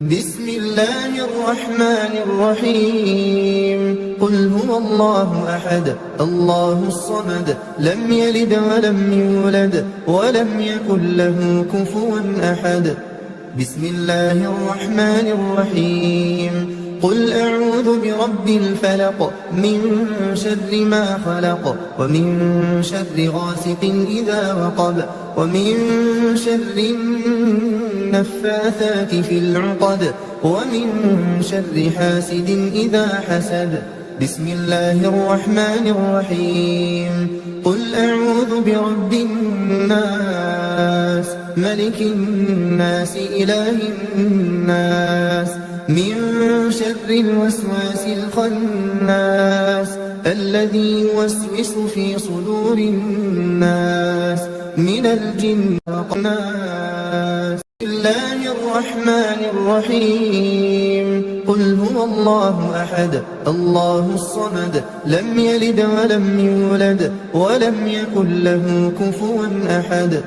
بسم الله الرحمن الرحيم قل هو الله أحد الله الصمد لم يلد ولم يولد ولم يكن له كفوا أحد بسم الله الرحمن الرحيم قل أعوذ برب الفلق من شر ما خلق ومن شر غاسق إذا وقب ومن شر النفاثات في العقد ومن شر حاسد إذا حسد بسم الله الرحمن الرحيم قل أعوذ برب الناس ملك الناس إله الناس من شر الوسواس الخناس الذي يوسوس في صدور الناس من الجن والناس بسم الله الرحمن الرحيم قل هو الله أحد الله الصمد لم يلد ولم يولد ولم يكن له كفوا أحد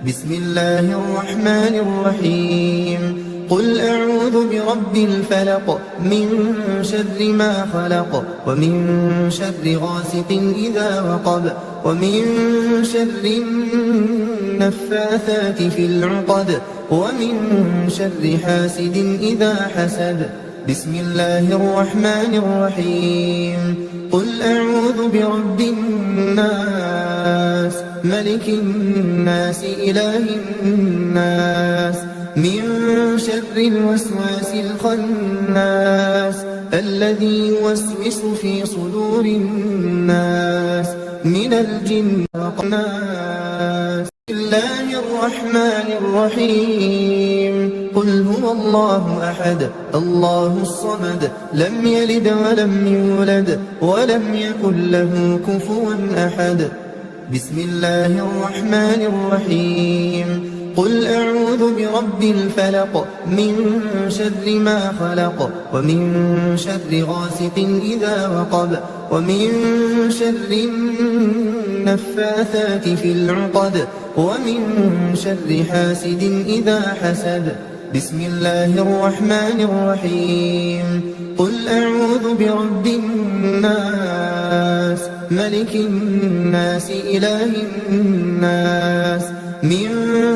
بسم الله الرحمن الرحيم قل أعوذ برب الفلق من شر ما خلق ومن شر غاسق إذا وقب ومن شر النفاثات في العقد ومن شر حاسد إذا حسد بسم الله الرحمن الرحيم قل أعوذ برب الناس ملك الناس إله الناس من شر الوسواس الخناس الذي يوسوس في صدور الناس من الجن والناس بسم الله الرحمن الرحيم قل هو الله أحد الله الصمد لم يلد ولم يولد ولم يكن له كفوا أحد بسم الله الرحمن الرحيم قل أعوذ برب الفلق من شر ما خلق ومن شر غاسق إذا وقب ومن شر النفاثات في العقد ومن شر حاسد إذا حسد بسم الله الرحمن الرحيم قل أعوذ برب الناس ملك الناس إله الناس من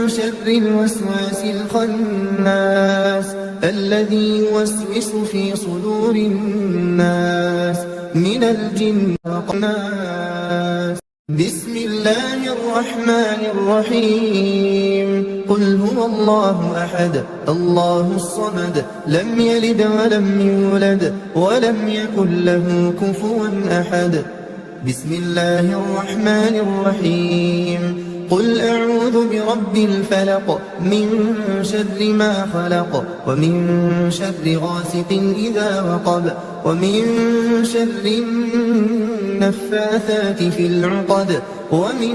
شر الوسواس الخناس الذي يوسوس في صدور الناس من الجن والناس بسم الله الرحمن الرحيم قل هو الله أحد الله الصمد لم يلد ولم يولد ولم يكن له كفوا أحد بسم الله الرحمن الرحيم قل أعوذ برب الفلق من شر ما خلق ومن شر غاسق إذا وقب ومن شر النفاثات في العقد ومن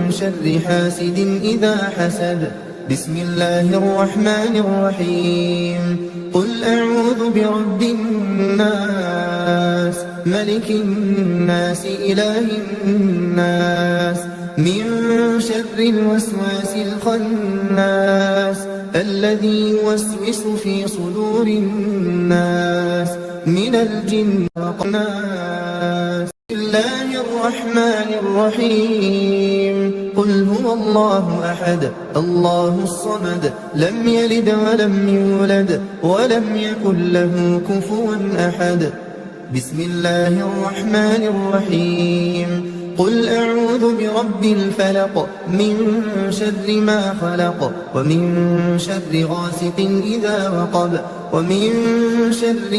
شر حاسد إذا حسد بسم الله الرحمن الرحيم قل أعوذ برب الناس ملك الناس إله الناس من شر الوسواس الخناس الذي يوسوس في صدور الناس من الجن والناس بسم الله الرحمن الرحيم قل هو الله أحد الله الصمد لم يلد ولم يولد ولم يكن له كفوا أحد بسم الله الرحمن الرحيم قل أعوذ برب الفلق من شر ما خلق ومن شر غاسق إذا وقب ومن شر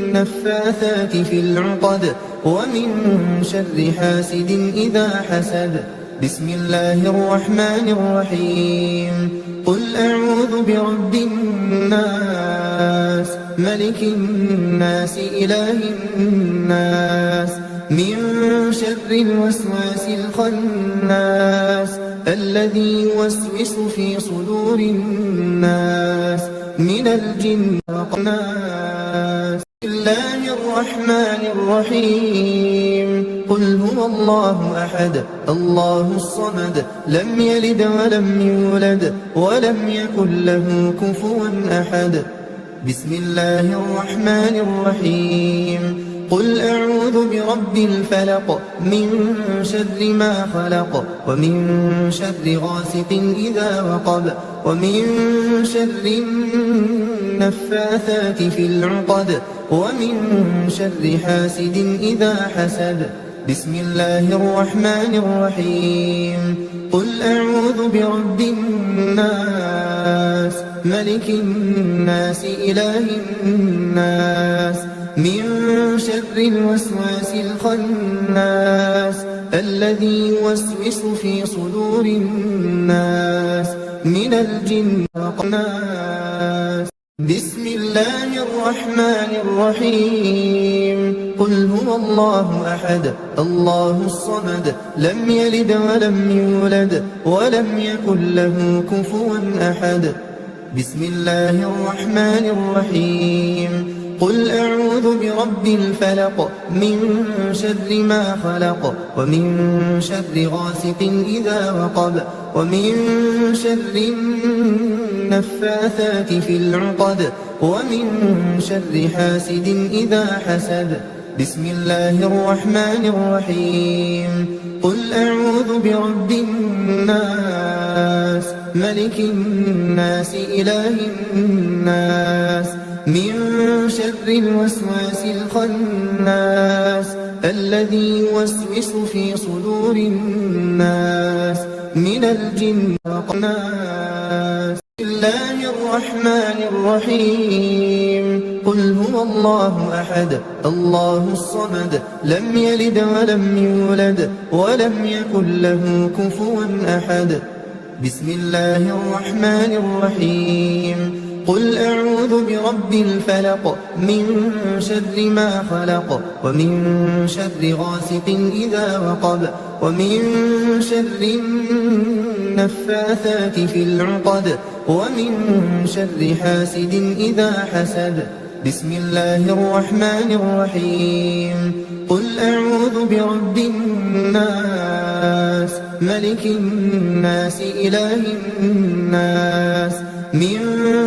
النفاثات في العقد ومن شر حاسد إذا حسد بسم الله الرحمن الرحيم قل أعوذ برب الناس ملك الناس إله الناس من شر الوسواس الخناس الذي يوسوس في صدور الناس من الجن والناس الله الرحمن الرحيم قل هو الله أحد الله الصمد لم يلد ولم يولد ولم يكن له كفوا أحد بسم الله الرحمن الرحيم قل أعوذ برب الفلق من شر ما خلق ومن شر غاسق إذا وقب ومن شر النفاثات في العقد ومن شر حاسد إذا حسد بسم الله الرحمن الرحيم قل أعوذ برب الناس ملك الناس إله الناس من شر الوسواس الخناس الذي يوسوس في صدور الناس من الجن والناس بسم الله الرحمن الرحيم قل هو الله أحد الله الصمد لم يلد ولم يولد ولم يكن له كفوا أحد بسم الله الرحمن الرحيم قل أعوذ برب الفلق من شر ما خلق ومن شر غاسق إذا وقب ومن شر النفاثات في العقد ومن شر حاسد إذا حسد بسم الله الرحمن الرحيم قل أعوذ برب الناس ملك الناس إله الناس من شر الوسواس الخناس الذي يوسوس في صدور الناس من الجن والناس بسم الله الرحمن الرحيم قل هو الله أحد الله الصمد لم يلد ولم يولد ولم يكن له كفوا أحد بسم الله الرحمن الرحيم قل أعوذ برب الفلق من شر ما خلق ومن شر غاسق إذا وقب ومن شر النفاثات في العقد ومن شر حاسد إذا حسد بسم الله الرحمن الرحيم قل أعوذ برب الناس ملك الناس إله الناس من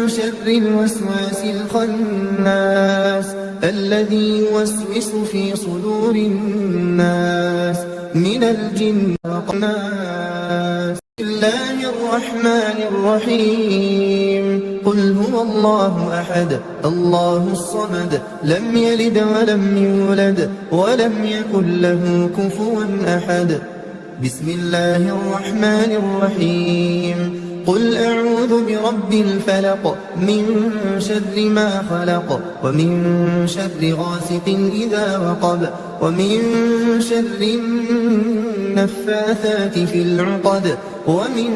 شر الوسواس الخناس الذي يوسوس في صدور الناس من الجن والناس بسم الله الرحمن الرحيم قل هو الله أحد الله الصمد لم يلد ولم يولد ولم يكن له كفوا أحد بسم الله الرحمن الرحيم قل أعوذ برب الفلق من شر ما خلق ومن شر غاسق إذا وقب ومن شر النفاثات في العقد ومن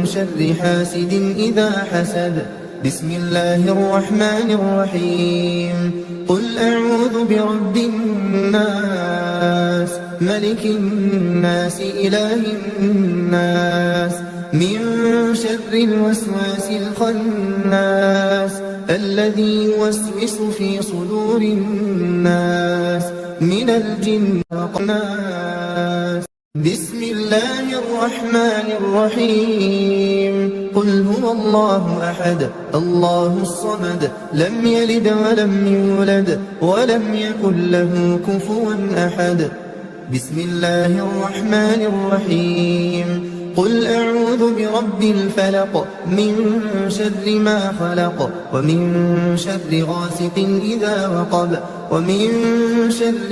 شر حاسد إذا حسد بسم الله الرحمن الرحيم قل أعوذ برب الناس ملك الناس إله الناس من شر الوسواس الخناس الذي يوسوس في صدور الناس من الجن والناس بسم الله الرحمن الرحيم قل هو الله أحد الله الصمد لم يلد ولم يولد ولم يكن له كفوا أحد بسم الله الرحمن الرحيم قل أعوذ برب الفلق من شر ما خلق ومن شر غاسق إذا وقب ومن شر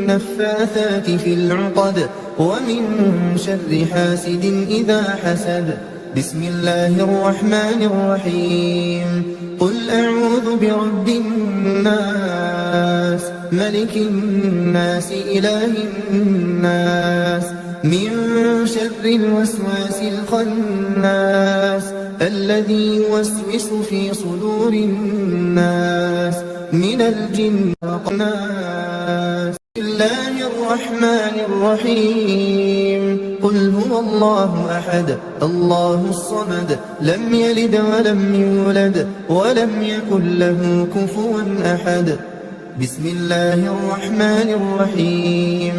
النفاثات في العقد ومن شر حاسد إذا حسد بسم الله الرحمن الرحيم قل أعوذ برب الناس ملك الناس إله الناس من شر الوسواس الخناس الذي يوسوس في صدور الناس من الجن والناس بسم الله الرحمن الرحيم قل هو الله أحد الله الصمد لم يلد ولم يولد ولم يكن له كفوا أحد بسم الله الرحمن الرحيم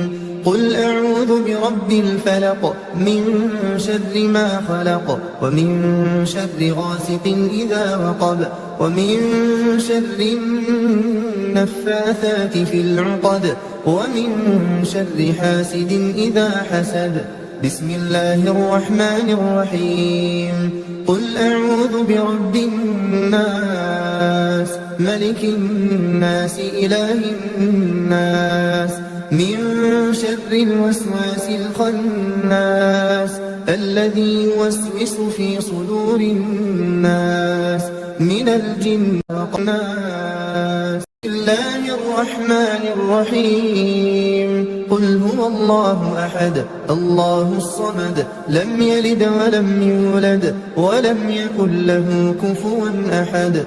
قل أعوذ برب الفلق من شر ما خلق ومن شر غاسق إذا وقب ومن شر النفاثات في العقد ومن شر حاسد إذا حسد بسم الله الرحمن الرحيم قل أعوذ برب الناس ملك الناس إله الناس من شر الوسواس الخناس الذي يوسوس في صدور الناس من الجن والناس بسم الله الرحمن الرحيم قل هو الله أحد الله الصمد لم يلد ولم يولد ولم يكن له كفوا أحد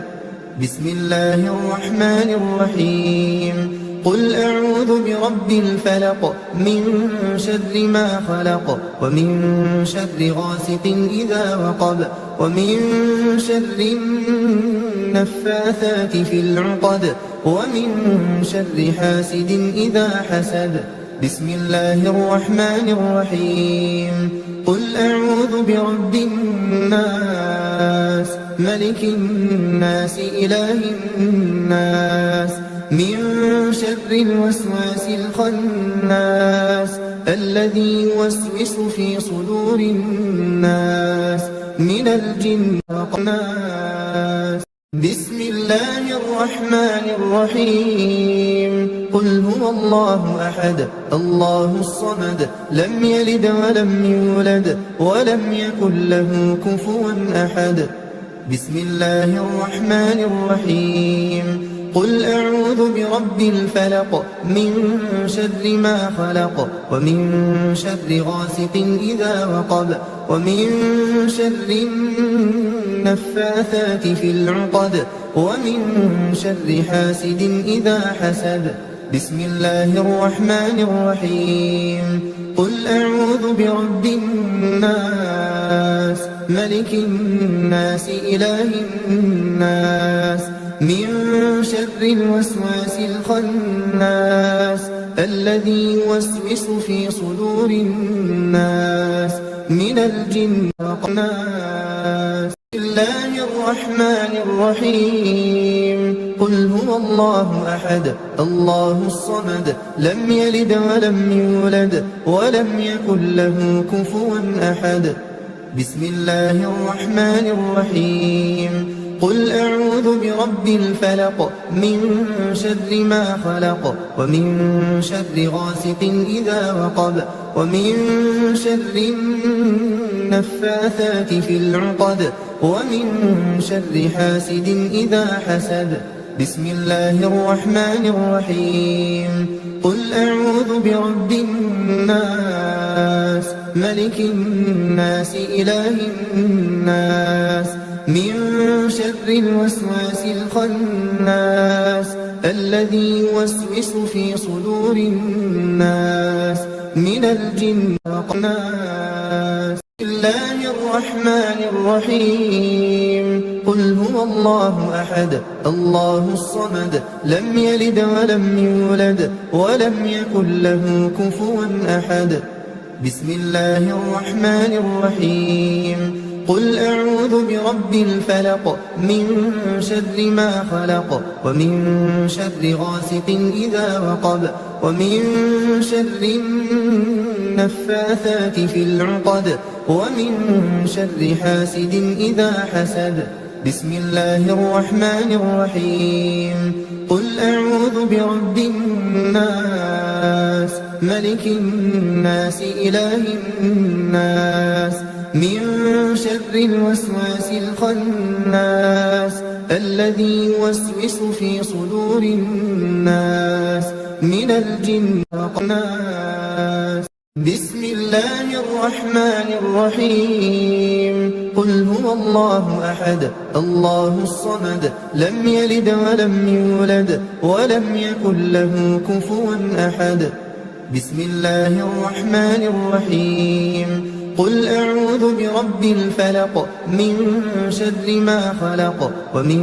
بسم الله الرحمن الرحيم قل أعوذ برب الفلق من شر ما خلق ومن شر غاسق إذا وقب ومن شر النفاثات في العقد ومن شر حاسد إذا حسد بسم الله الرحمن الرحيم قل أعوذ برب الناس ملك الناس إله الناس من شر الوسواس الخناس الذي يوسوس في صدور الناس من الجن والناس بسم الله الرحمن الرحيم قل هو الله أحد الله الصمد لم يلد ولم يولد ولم يكن له كفوا أحد بسم الله الرحمن الرحيم قل أعوذ برب الفلق من شر ما خلق ومن شر غاسق إذا وقب ومن شر النفاثات في العقد ومن شر حاسد إذا حسد بسم الله الرحمن الرحيم قل أعوذ برب الناس ملك الناس إله الناس من شر الوسواس الخناس الذي يوسوس في صدور الناس من الجن والناس بسم الله الرحمن الرحيم قل هو الله أحد الله الصمد لم يلد ولم يولد ولم يكن له كفوا أحد بسم الله الرحمن الرحيم قل أعوذ برب الفلق من شر ما خلق ومن شر غاسق إذا وقب ومن شر النفاثات في العقد ومن شر حاسد إذا حسد بسم الله الرحمن الرحيم قل أعوذ برب الناس ملك الناس إله الناس من شر الوسواس الخناس الذي يوسوس في صدور الناس من الجن والناس بسم الله الرحمن الرحيم قل هو الله أحد الله الصمد لم يلد ولم يولد ولم يكن له كفوا أحد بسم الله الرحمن الرحيم قل أعوذ برب الفلق من شر ما خلق ومن شر غاسق إذا وقب ومن شر النفاثات في العقد ومن شر حاسد إذا حسد بسم الله الرحمن الرحيم قل أعوذ برب الناس ملك الناس إله الناس من شر الوسواس الخناس الذي يوسوس في صدور الناس من الجن والناس بسم الله الرحمن الرحيم قل هو الله أحد الله الصمد لم يلد ولم يولد ولم يكن له كفوا أحد بسم الله الرحمن الرحيم قل أعوذ برب الفلق من شر ما خلق ومن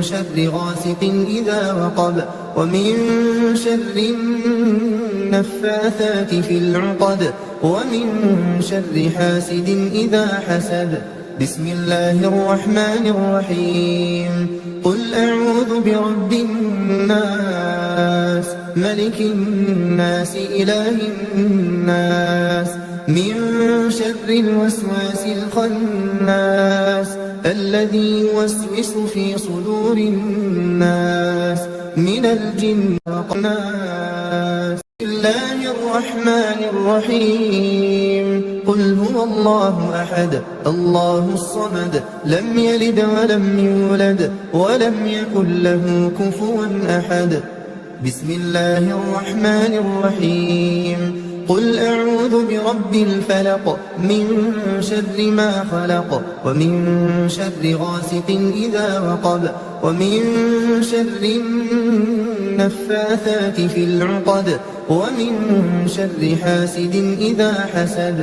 شر غاسق إذا وقب ومن شر النفاثات في العقد ومن شر حاسد إذا حسد. بسم الله الرحمن الرحيم. قل أعوذ برب الناس ملك الناس إله الناس من شر الوسواس الخناس الذي يوسوس في صدور الناس من الجن والناس. بسم الله الرحمن الرحيم. قل هو الله أحد الله الصمد لم يلد ولم يولد ولم يكن له كفوا أحد. بسم الله الرحمن الرحيم. قل أعوذ برب الفلق من شر ما خلق ومن شر غاسق إذا وقب ومن شر النفاثات في العقد ومن شر حاسد إذا حسد.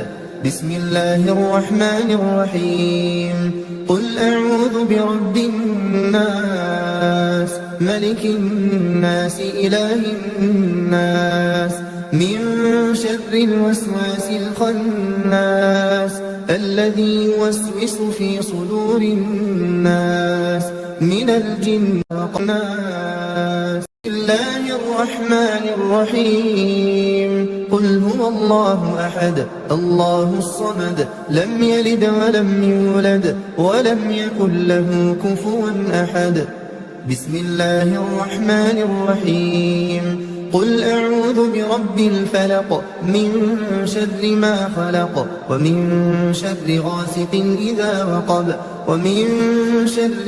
بسم الله الرحمن الرحيم. قل أعوذ برب الناس ملك الناس إله الناس من شر الوسواس الخناس الذي يوسوس في صدور الناس من الجن والناس. بسم الله الرحمن الرحيم. قل هو الله أحد الله الصمد لم يلد ولم يولد ولم يكن له كفوا أحد. بسم الله الرحمن الرحيم. قل أعوذ برب الفلق من شر ما خلق ومن شر غاسق إذا وقب ومن شر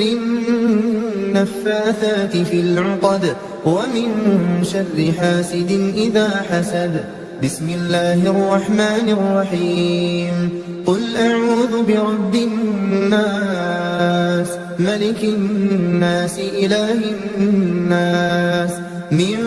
النفاثات في العقد ومن شر حاسد إذا حسد. بسم الله الرحمن الرحيم. قل أعوذ برب الناس ملك الناس إله الناس من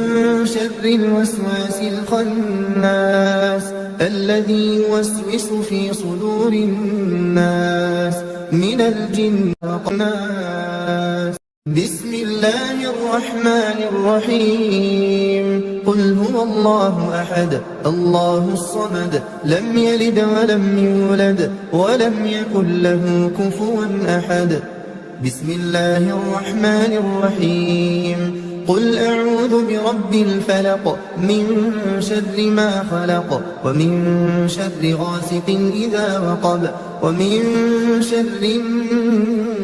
شر الوسواس الخناس الذي يوسوس في صدور الناس من الجن والناس. بسم الله الرحمن الرحيم. قل هو الله أحد الله الصمد لم يلد ولم يولد ولم يكن له كفوا أحد. بسم الله الرحمن الرحيم. قل أعوذ برب الفلق من شر ما خلق ومن شر غاسق إذا وقب ومن شر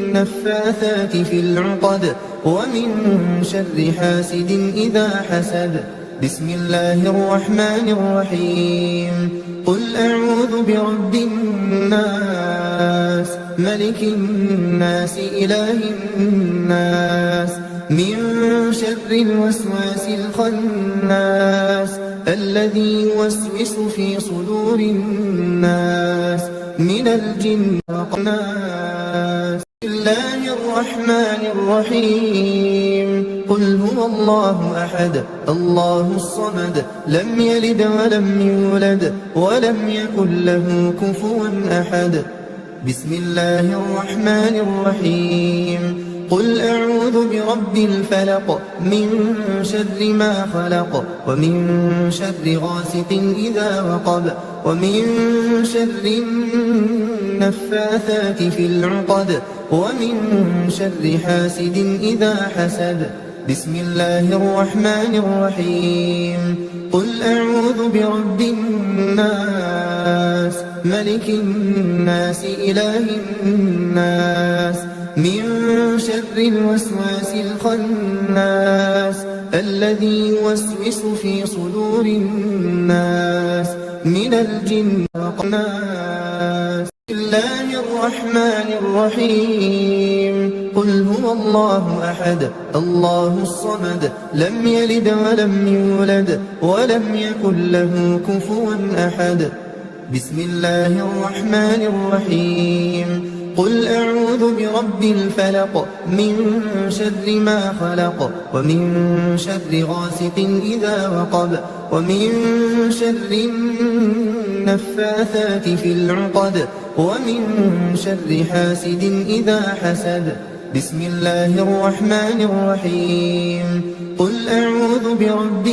النفاثات في العقد ومن شر حاسد إذا حسد. بسم الله الرحمن الرحيم. قل أعوذ برب الناس ملك الناس إله الناس من شر الوسواس الخناس الذي يوسوس في صدور الناس من الجن والناس. بسم الله الرحمن الرحيم. قل هو الله أحد الله الصمد لم يلد ولم يولد ولم يكن له كفوا أحد. بسم الله الرحمن الرحيم. قل أعوذ برب الفلق من شر ما خلق ومن شر غاسق إذا وقب ومن شر النفاثات في العقد ومن شر حاسد إذا حسد. بسم الله الرحمن الرحيم. قل أعوذ برب الناس ملك الناس إله الناس من شر الوسواس الخناس الذي يوسوس في صدور الناس من الجن والناس. بسم الله الرحمن الرحيم. قل هو الله أحد الله الصمد لم يلد ولم يولد ولم يكن له كفوا أحد. بسم الله الرحمن الرحيم. قل أعوذ برب الفلق من شر ما خلق ومن شر غاسق إذا وقب ومن شر النفاثات في العقد ومن شر حاسد إذا حسد. بسم الله الرحمن الرحيم. قل أعوذ برب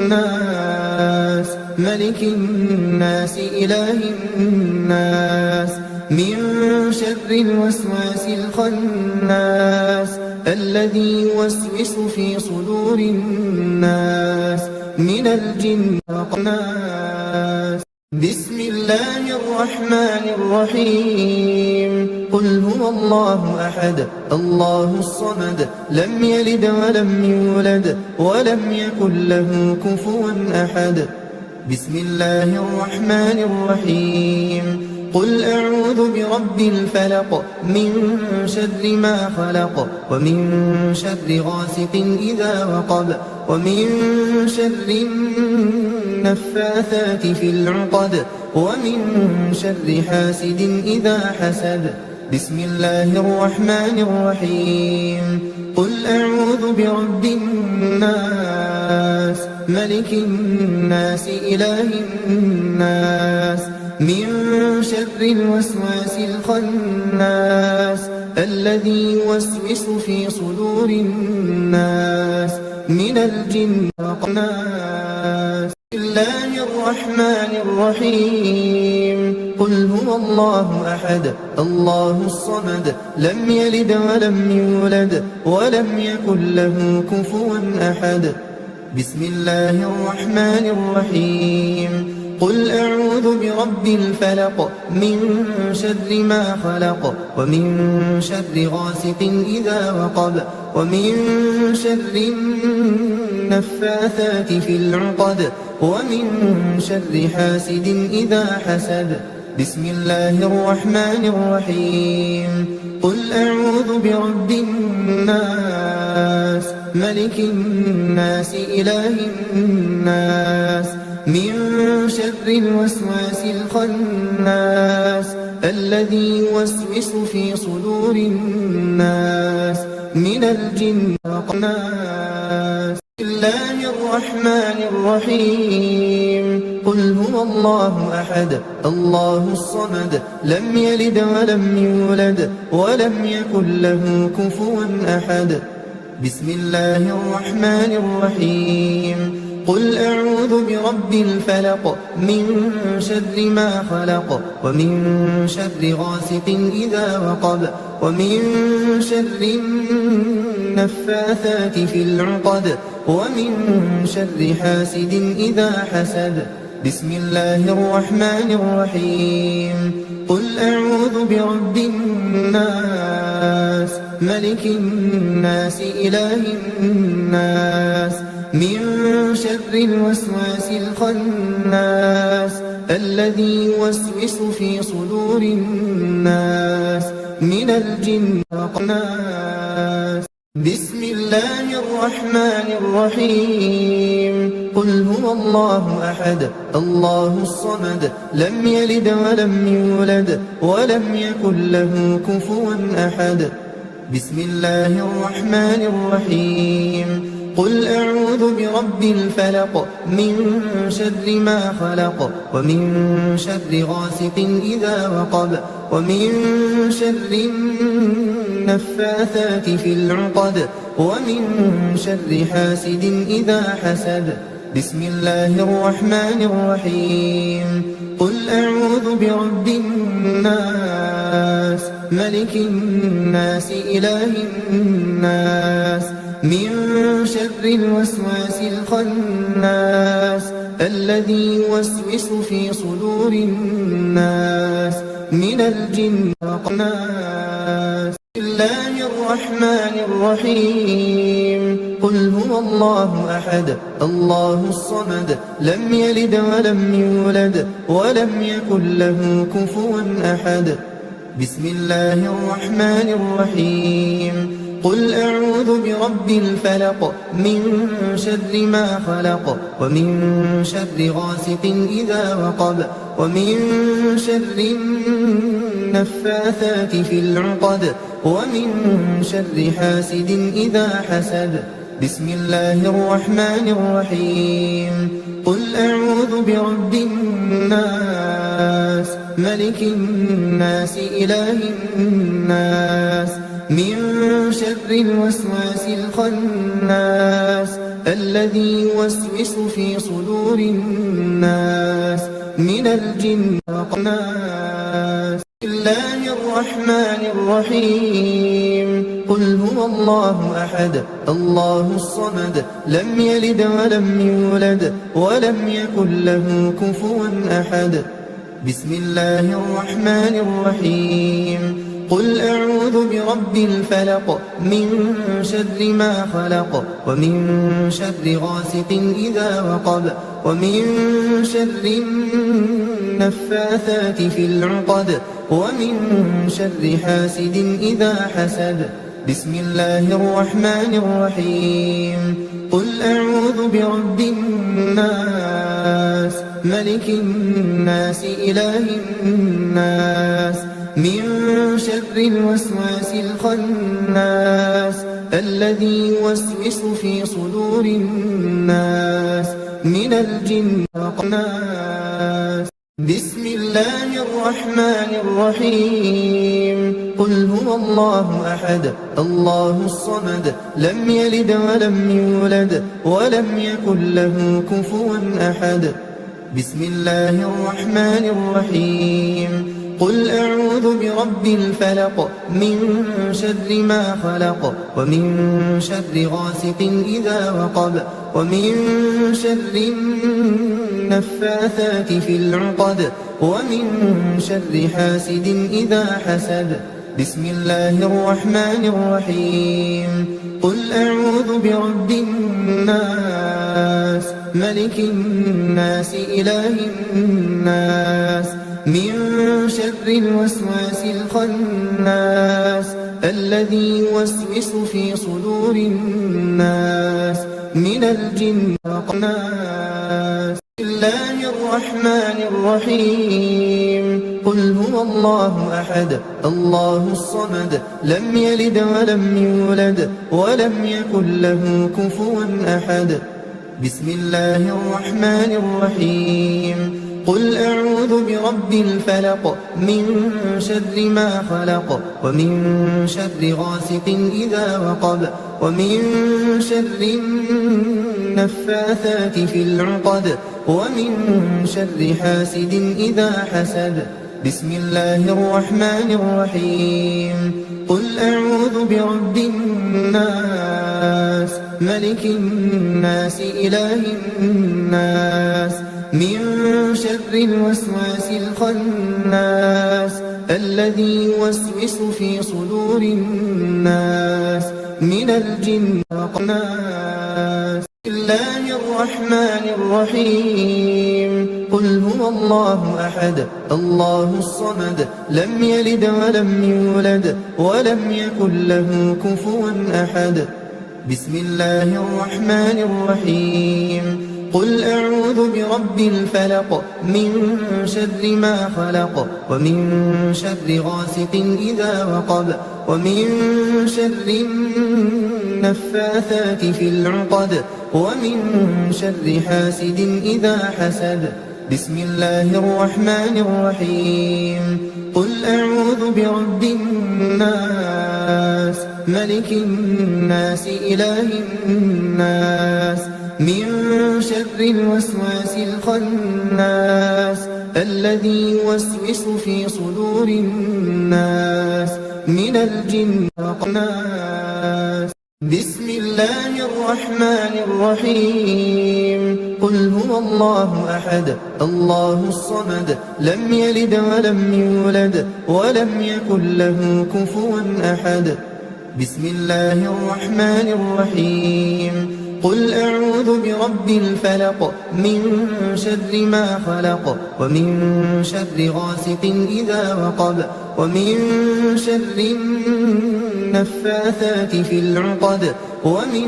الناس ملك الناس إله الناس من شر الوسواس الخناس الذي يوسوس في صدور الناس من الجن والناس. بسم الله الرحمن الرحيم. قل هو الله أحد الله الصمد لم يلد ولم يولد ولم يكن له كفوا أحد. بسم الله الرحمن الرحيم. قل أعوذ برب الفلق من شر ما خلق ومن شر غاسق إذا وقب ومن شر النفاثات في العقد ومن شر حاسد إذا حسد. بسم الله الرحمن الرحيم. قل أعوذ برب الناس ملك الناس إله الناس من شر الوسواس الخناس الذي يوسوس في صدور الناس من الجن والناس. بسم الله الرحمن الرحيم. قل هو الله أحد الله الصمد لم يلد ولم يولد ولم يكن له كفوا أحد. بسم الله الرحمن الرحيم. قل أعوذ برب الفلق من شر ما خلق ومن شر غاسق إذا وقب ومن شر النفاثات في العقد ومن شر حاسد إذا حسد. بسم الله الرحمن الرحيم. قل أعوذ برب الناس ملك الناس إله الناس من شر الوسواس الخناس الذي يوسوس في صدور الناس من الجن والناس. بسم الله الرحمن الرحيم. قل هو الله أحد الله الصمد لم يلد ولم يولد ولم يكن له كفوا أحد. بسم الله الرحمن الرحيم. قل أعوذ برب الفلق من شر ما خلق ومن شر غاسق إذا وقب ومن شر النفاثات في العقد ومن شر حاسد إذا حسد. بسم الله الرحمن الرحيم. قل أعوذ برب الناس ملك الناس إله الناس من شر الوسواس الخناس الذي يوسوس في صدور الناس من الجن والناس. بسم الله الرحمن الرحيم. قل هو الله أحد الله الصمد لم يلد ولم يولد ولم يكن له كفوا أحد. بسم الله الرحمن الرحيم. قل أعوذ برب الفلق من شر ما خلق ومن شر غاسق إذا وقب ومن شر النفاثات في العقد ومن شر حاسد إذا حسد. بسم الله الرحمن الرحيم. قل أعوذ برب الناس ملك الناس إله الناس من شر الوسواس الخناس الذي يوسوس في صدور الناس من الجن والناس. بسم الله الرحمن الرحيم. قل هو الله أحد الله الصمد لم يلد ولم يولد ولم يكن له كفوا أحد. بسم الله الرحمن الرحيم. قل أعوذ برب الفلق من شر ما خلق ومن شر غاسق إذا وقب ومن شر النفاثات في العقد ومن شر حاسد إذا حسد. بسم الله الرحمن الرحيم. قل أعوذ برب الناس ملك الناس إله الناس من شر الوسواس الخناس الذي يوسوس في صدور الناس من الجنة والناس. بسم الله الرحمن الرحيم. قل هو الله أحد الله الصمد لم يلد ولم يولد ولم يكن له كفوا أحد. بسم الله الرحمن الرحيم. قل أعوذ برب الفلق من شر ما خلق ومن شر غاسق إذا وقب ومن شر النفاثات في العقد ومن شر حاسد إذا حسد. بسم الله الرحمن الرحيم. قل أعوذ برب الناس ملك الناس إله الناس من شر الوسواس الخناس الذي يوسوس في صدور الناس من الجنة والناس. بسم الله الرحمن الرحيم. قل هو الله أحد الله الصمد لم يلد ولم يولد ولم يكن له كفوا أحد. بسم الله الرحمن الرحيم. قل أعوذ برب الفلق من شر ما خلق ومن شر غاسق إذا وقب ومن شر النفاثات في العقد ومن شر حاسد إذا حسد. بسم الله الرحمن الرحيم. قل أعوذ برب الناس ملك الناس إله الناس من شر الوسواس الخناس الذي يوسوس في صدور الناس من الجنة والناس. بسم الله الرحمن الرحيم. قل هو الله أحد الله الصمد لم يلد ولم يولد ولم يكن له كفوا أحد. بسم الله الرحمن الرحيم. قل أعوذ برب الفلق من شر ما خلق ومن شر غاسق إذا وقب ومن شر النفاثات في العقد ومن شر حاسد إذا حسد. بسم الله الرحمن الرحيم. قل أعوذ برب الناس ملك الناس إله الناس من شر الوسواس الخناس الذي يوسوس في صدور الناس من الجنة والناس. بسم الله الرحمن الرحيم. قل هو الله أحد الله الصمد لم يلد ولم يولد ولم يكن له كفوا أحد. بسم الله الرحمن الرحيم. قل أعوذ برب الفلق من شر ما خلق ومن شر غاسق إذا وقب ومن شر النفاثات في العقد ومن شر حاسد إذا حسد. بسم الله الرحمن الرحيم. قل أعوذ برب الناس ملك الناس إله الناس من شر الوسواس الخناس الذي يوسوس في صدور الناس من الجنة والناس. بسم الله الرحمن الرحيم. قل هو الله أحد الله الصمد لم يلد ولم يولد ولم يكن له كفوا أحد. بسم الله الرحمن الرحيم. قل أعوذ برب الفلق من شر ما خلق ومن شر غاسق إذا وقب ومن شر النفاثات في العقد ومن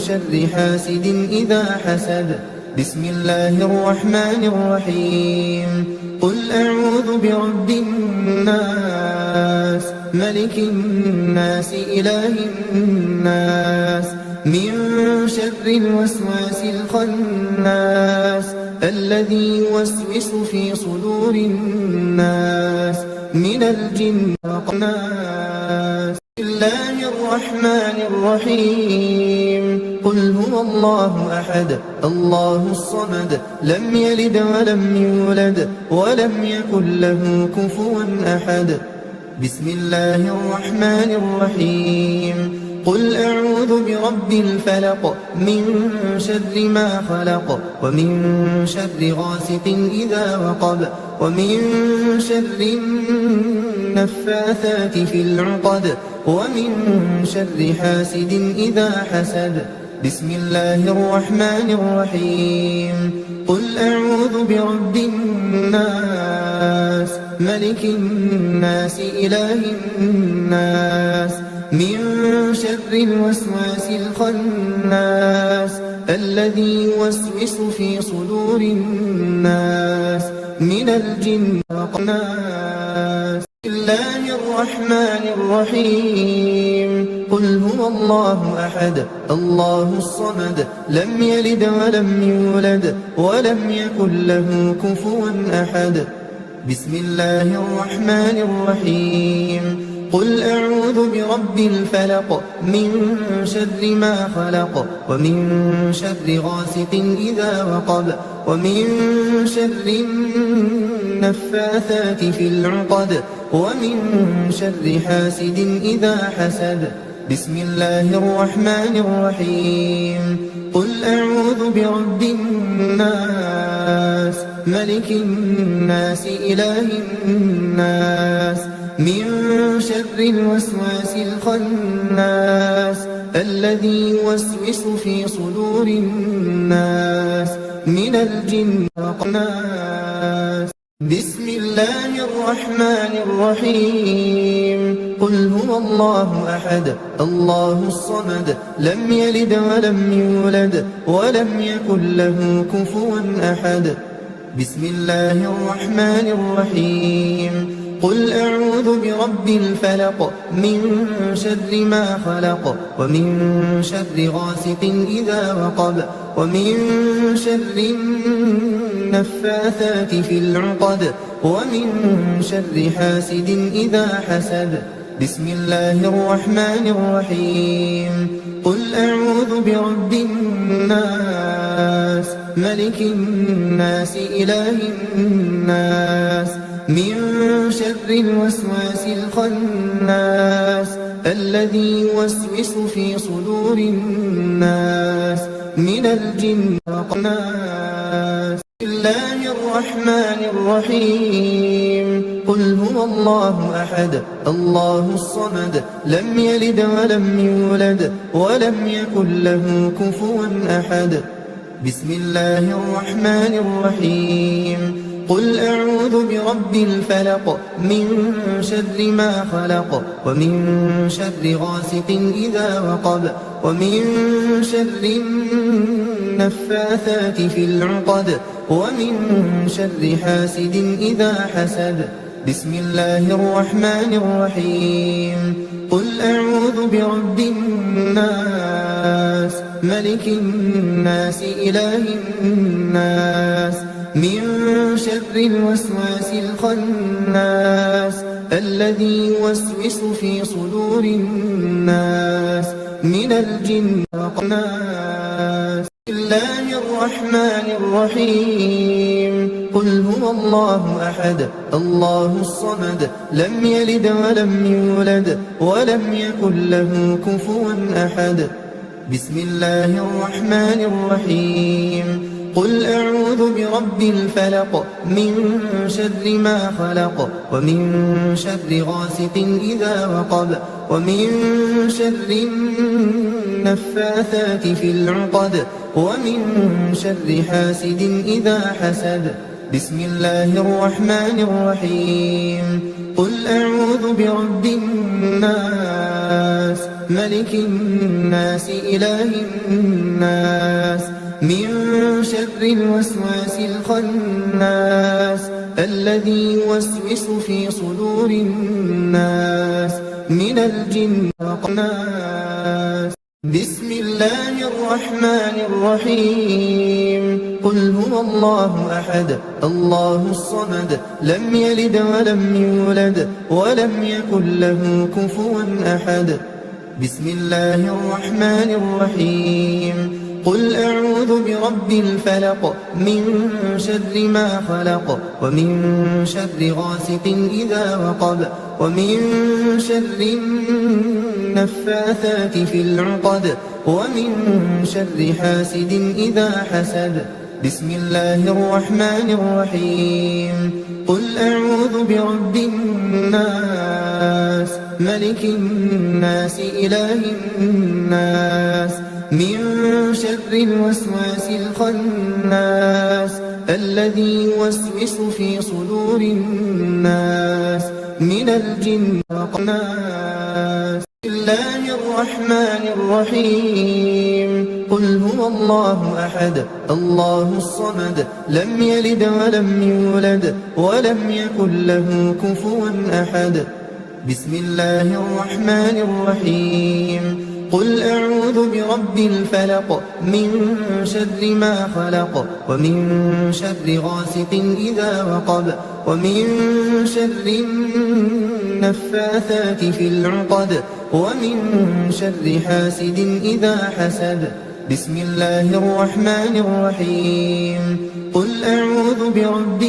شر حاسد إذا حسد. بسم الله الرحمن الرحيم قل أعوذ برب الناس ملك الناس إله الناس من شر الوسواس الخناس الذي يوسوس في صدور الناس من الجن والناس. بسم الله الرحمن الرحيم قل هو الله أحد الله الصمد لم يلد ولم يولد ولم يكن له كفوا أحد. بسم الله الرحمن الرحيم قل أعوذ برب الفلق من شر ما خلق ومن شر غاسق إذا وقب ومن شر النفاثات في العقد ومن شر حاسد إذا حسد. بسم الله الرحمن الرحيم قل أعوذ برب الناس ملك الناس إله الناس من شر الوسواس الخناس الذي يوسوس في صدور الناس من الجن والناس. بسم الله الرحمن الرحيم قل هو الله أحد الله الصمد لم يلد ولم يولد ولم يكن له كفوا أحد. بسم الله الرحمن الرحيم قل أعوذ برب الفلق من شر ما خلق ومن شر غاسق إذا وقب ومن شر النفاثات في العقد ومن شر حاسد إذا حسد. بسم الله الرحمن الرحيم قل أعوذ برب الناس ملك الناس إله الناس من شر الوسواس الخناس الذي يوسوس في صدور الناس من الجن والناس. بسم الله الرحمن الرحيم قل هو الله أحد الله الصمد لم يلد ولم يولد ولم يكن له كفوا أحد. بسم الله الرحمن الرحيم قل أعوذ برب الفلق من شر ما خلق ومن شر غاسق إذا وقب ومن شر النفاثات في العقد ومن شر حاسد إذا حسد. بسم الله الرحمن الرحيم قل أعوذ برب الناس ملك الناس إله الناس من شر الوسواس الخناس الذي يوسوس في صدور الناس من الجن والناس. بسم الله الرحمن الرحيم قل هو الله أحد الله الصمد لم يلد ولم يولد ولم يكن له كفوا أحد. بسم الله الرحمن الرحيم قل أعوذ برب الفلق من شر ما خلق ومن شر غاسق إذا وقب ومن شر النفاثات في العقد ومن شر حاسد إذا حسد. بسم الله الرحمن الرحيم قل أعوذ برب الناس ملك الناس إله الناس من شر الوسواس الخناس الذي يوسوس في صدور الناس من الجن والناس. بسم الله الرحمن الرحيم قل هو الله أحد الله الصمد لم يلد ولم يولد ولم يكن له كفوا أحد. بسم الله الرحمن الرحيم قل أعوذ برب الفلق من شر ما خلق ومن شر غاسق إذا وقب ومن شر النفاثات في العقد ومن شر حاسد إذا حسد. بسم الله الرحمن الرحيم قل أعوذ برب الناس ملك الناس إله الناس من شر الوسواس الخناس الذي يوسوس في صدور الناس من الجن والناس. بسم الله الرحمن الرحيم قل هو الله أحد الله الصمد لم يلد ولم يولد ولم يكن له كفوا أحد. بسم الله الرحمن الرحيم قل أعوذ برب الفلق من شر ما خلق ومن شر غاسق إذا وقب ومن شر النفاثات في العقد ومن شر حاسد إذا حسد. بسم الله الرحمن الرحيم قل أعوذ برب الناس ملك الناس إله الناس من شر الوسواس الخناس الذي يوسوس في صدور الناس من الجن والناس. بسم الله الرحمن الرحيم قل هو الله أحد الله الصمد لم يلد ولم يولد ولم يكن له كفوا أحد. بسم الله الرحمن الرحيم قل أعوذ برب الفلق من شر ما خلق ومن شر غاسق إذا وقب ومن شر النفاثات في العقد ومن شر حاسد إذا حسد. بسم الله الرحمن الرحيم قل أعوذ برب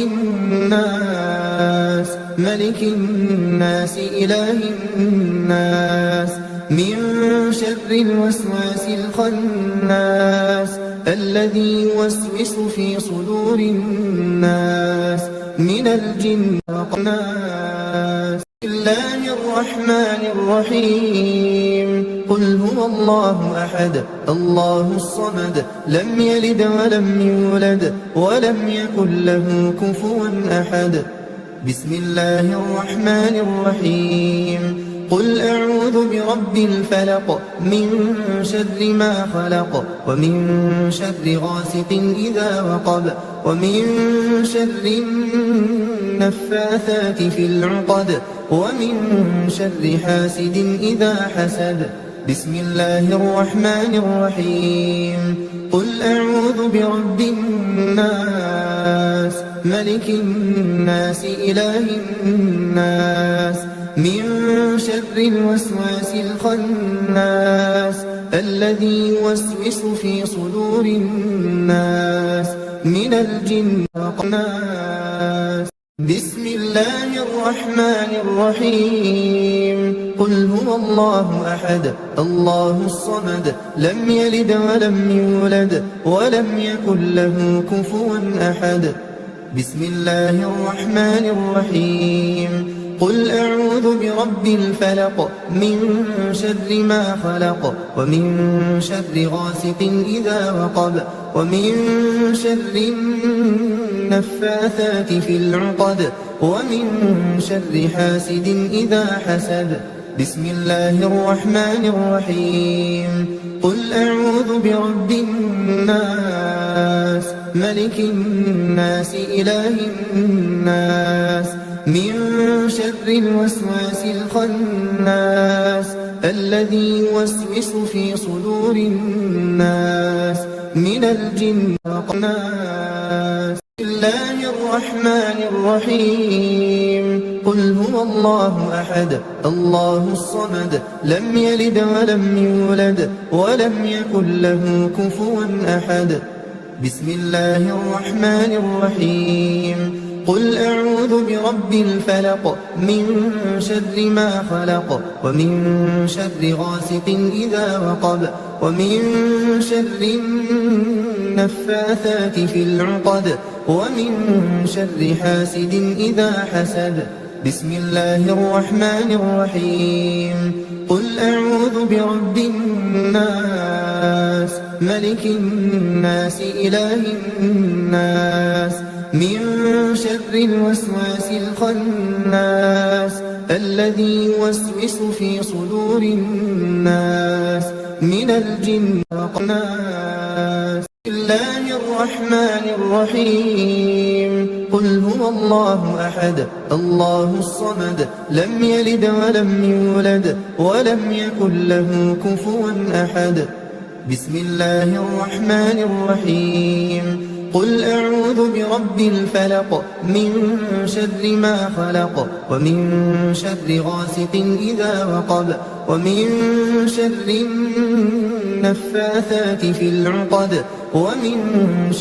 الناس ملك الناس إله الناس من شر الوسواس الخناس الذي يوسوس في صدور الناس من الجن والناس. بسم الله الرحمن الرحيم قل هو الله أحد الله الصمد لم يلد ولم يولد ولم يكن له كفوا أحد. بسم الله الرحمن الرحيم قل أعوذ برب الفلق من شر ما خلق ومن شر غاسق إذا وقب ومن شر النفاثات في العقد ومن شر حاسد إذا حسد. بسم الله الرحمن الرحيم قل أعوذ برب الناس ملك الناس إله الناس من شر الوسواس الخناس الذي يوسوس في صدور الناس من الجن والناس. بسم الله الرحمن الرحيم قل هو الله أحد الله الصمد لم يلد ولم يولد ولم يكن له كفوا أحد. بسم الله الرحمن الرحيم قل أعوذ برب الفلق من شر ما خلق ومن شر غاسق إذا وقب ومن شر النفاثات في العقد ومن شر حاسد إذا حسد. بسم الله الرحمن الرحيم قل أعوذ برب الناس ملك الناس إله الناس من شر الوسواس الخناس الذي يوسوس في صدور الناس من الجن والناس. بسم الله الرحمن الرحيم قل هو الله أحد الله الصمد لم يلد ولم يولد ولم يكن له كفوا أحد. بسم الله الرحمن الرحيم قل أعوذ برب الفلق من شر ما خلق ومن شر غاسق إذا وقب ومن شر النفاثات في العقد ومن شر حاسد إذا حسد. بسم الله الرحمن الرحيم قل أعوذ برب الناس ملك الناس إله الناس من شر الوسواس الخناس الذي يوسوس في صدور الناس من الجنة والناس. بسم الله الرحمن الرحيم. قل هو الله أحد الله الصمد لم يلد ولم يولد ولم يكن له كفوا أحد. بسم الله الرحمن الرحيم. قل أعوذ برب الفلق من شر ما خلق ومن شر غاسق إذا وقب ومن شر النفاثات في العقد ومن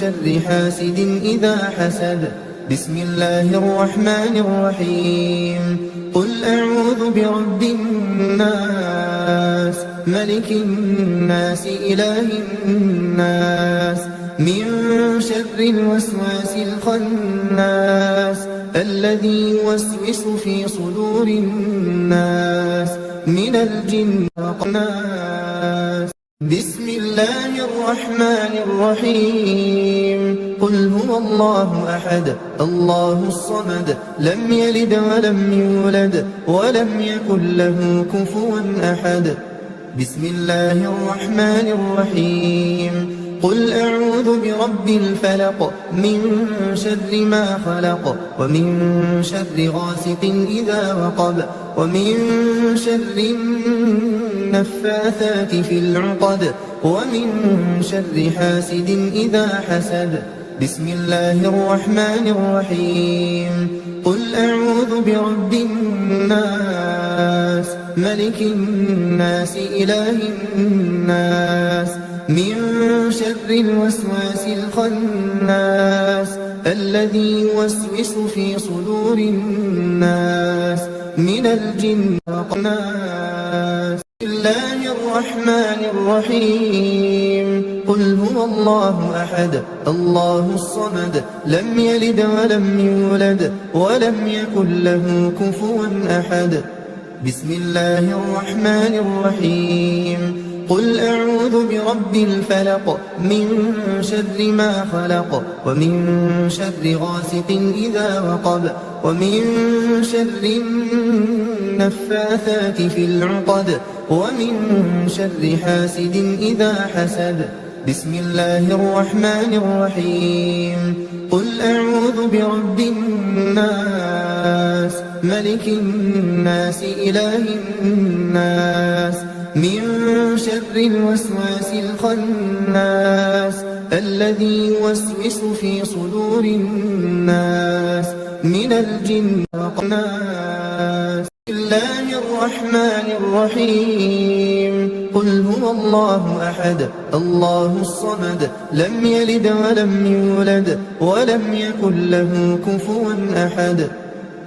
شر حاسد إذا حسد. بسم الله الرحمن الرحيم. قل أعوذ برب الناس ملك الناس إله الناس من شر الوسواس الخناس الذي يوسوس في صدور الناس من الجنة والناس. بسم الله الرحمن الرحيم. قل هو الله أحد الله الصمد لم يلد ولم يولد ولم يكن له كفوا أحد. بسم الله الرحمن الرحيم. قل أعوذ برب الفلق من شر ما خلق ومن شر غاسق إذا وقب ومن شر النفاثات في العقد ومن شر حاسد إذا حسد. بسم الله الرحمن الرحيم. قل أعوذ برب الناس ملك الناس إله الناس من شر الوسواس الخناس الذي يوسوس في صدور الناس من الجنة والناس. بسم الله الرحمن الرحيم. قل هو الله أحد الله الصمد لم يلد ولم يولد ولم يكن له كفوا أحد. بسم الله الرحمن الرحيم. قل أعوذ برب الفلق من شر ما خلق ومن شر غاسق إذا وقب ومن شر النفاثات في العقد ومن شر حاسد إذا حسد. بسم الله الرحمن الرحيم. قل أعوذ برب الناس ملك الناس إله الناس من شر الوسواس الخناس الذي يوسوس في صدور الناس من الجنة والناس. بسم الله الرحمن الرحيم. قل هو الله أحد الله الصمد لم يلد ولم يولد ولم يكن له كفوا أحد.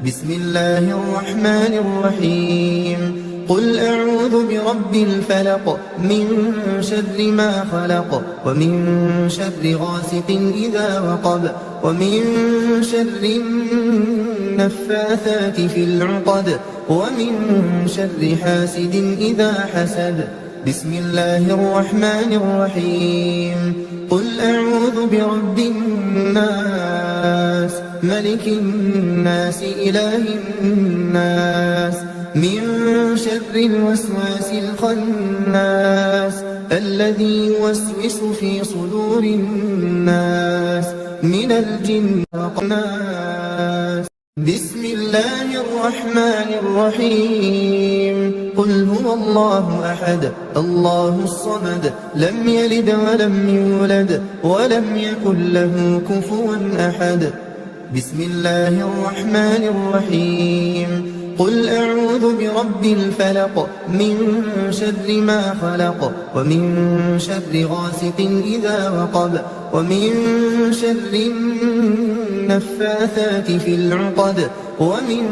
بسم الله الرحمن الرحيم. قل أعوذ برب الفلق من شر ما خلق ومن شر غاسق إذا وقب ومن شر النفاثات في العقد ومن شر حاسد إذا حسد. بسم الله الرحمن الرحيم. قل أعوذ برب الناس ملك الناس إله الناس من شر الوسواس الخناس الذي يوسوس في صدور الناس من الجنة والناس. بسم الله الرحمن الرحيم. قل هو الله أحد الله الصمد لم يلد ولم يولد ولم يكن له كفوا أحد. بسم الله الرحمن الرحيم. قل أعوذ برب الفلق من شر ما خلق ومن شر غاسق إذا وقب ومن شر النفاثات في العقد ومن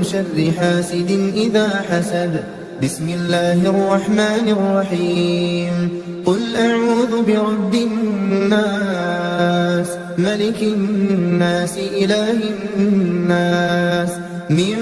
شر حاسد إذا حسد. بسم الله الرحمن الرحيم. قل أعوذ برب الناس ملك الناس إله الناس من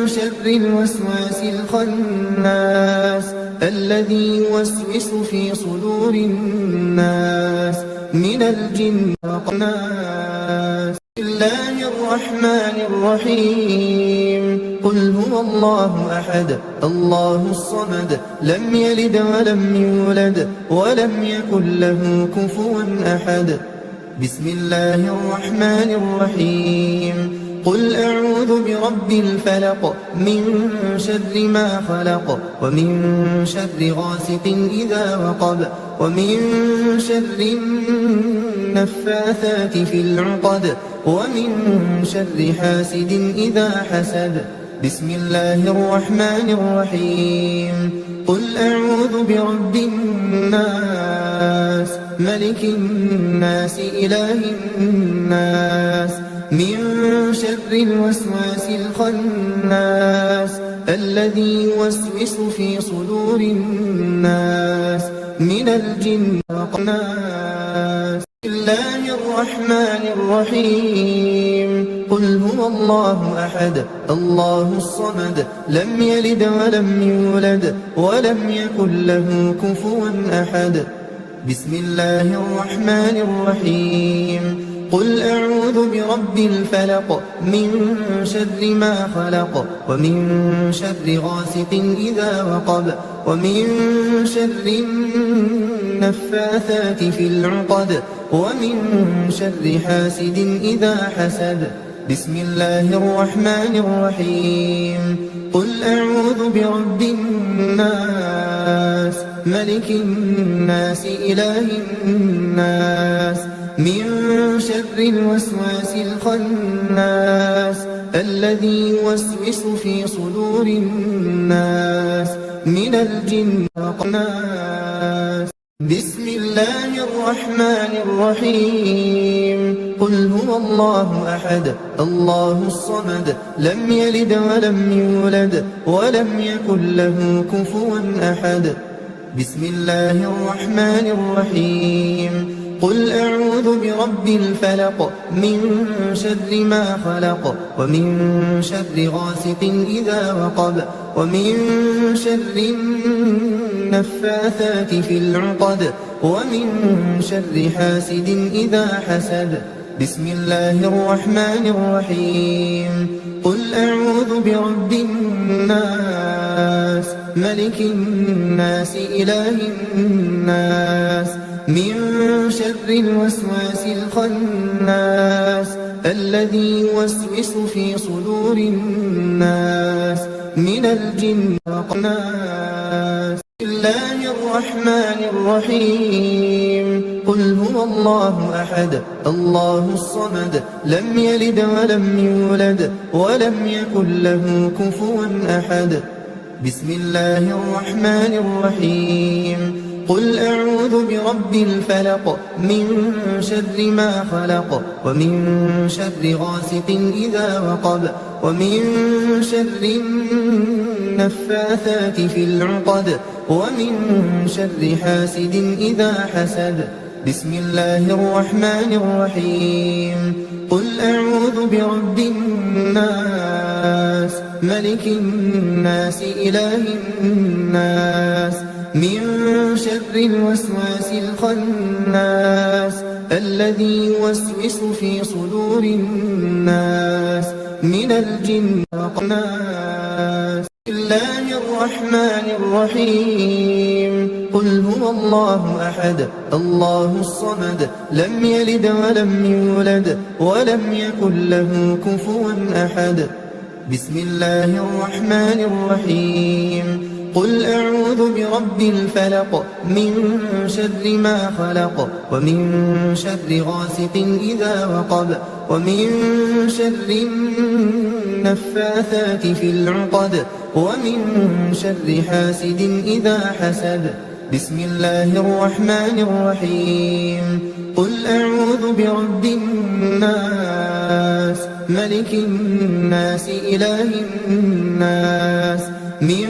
شر الوسواس الخناس الذي يوسوس في صدور الناس من الجنة والناس. الله الرحمن الرحيم قل هو الله أحد الله الصمد لم يلد ولم يولد ولم يكن له كفوا أحد بسم الله الرحمن الرحيم قل أعوذ برب الفلق من شر ما خلق ومن شر غاسق إذا وقب ومن شر النفاثات في العقد ومن شر حاسد إذا حسد بسم الله الرحمن الرحيم قل أعوذ برب الناس ملك الناس إله الناس من شر الوسواس الخناس الذي يوسوس في صدور الناس من الجن والناس بسم الله الرحمن الرحيم قل هو الله أحد الله الصمد لم يلد ولم يولد ولم يكن له كفوا أحد بسم الله الرحمن الرحيم قل أعوذ برب الفلق من شر ما خلق ومن شر غاسق إذا وقب ومن شر النفاثات في العقد ومن شر حاسد إذا حسد بسم الله الرحمن الرحيم قل أعوذ برب الناس ملك الناس إله الناس من شر الوسواس الخناس الذي يوسوس في صدور الناس من الجن والناس بسم الله الرحمن الرحيم قل هو الله أحد الله الصمد لم يلد ولم يولد ولم يكن له كفوا أحد بسم الله الرحمن الرحيم قل أعوذ برب الفلق من شر ما خلق ومن شر غاسق إذا وقب ومن شر النفاثات في العقد ومن شر حاسد إذا حسد بسم الله الرحمن الرحيم قل أعوذ برب الناس ملك الناس إله الناس من شر الوسواس الخناس الذي يوسوس في صدور الناس من الجن والناس بسم الله الرحمن الرحيم قل هو الله أحد الله الصمد لم يلد ولم يولد ولم يكن له كفوا أحد بسم الله الرحمن الرحيم قل أعوذ برب الفلق من شر ما خلق ومن شر غاسق إذا وقب ومن شر النفاثات في العقد ومن شر حاسد إذا حسد بسم الله الرحمن الرحيم قل أعوذ برب الناس ملك الناس إله الناس من شر الوسواس الخناس الذي يوسوس في صدور الناس من الجن والناس بسم الله الرحمن الرحيم قل هو الله أحد الله الصمد لم يلد ولم يولد ولم يكن له كفوا أحد بسم الله الرحمن الرحيم قل أعوذ برب الفلق من شر ما خلق ومن شر غاسق إذا وقب ومن شر النفاثات في العقد ومن شر حاسد إذا حسد بسم الله الرحمن الرحيم قل أعوذ برب الناس ملك الناس إله الناس من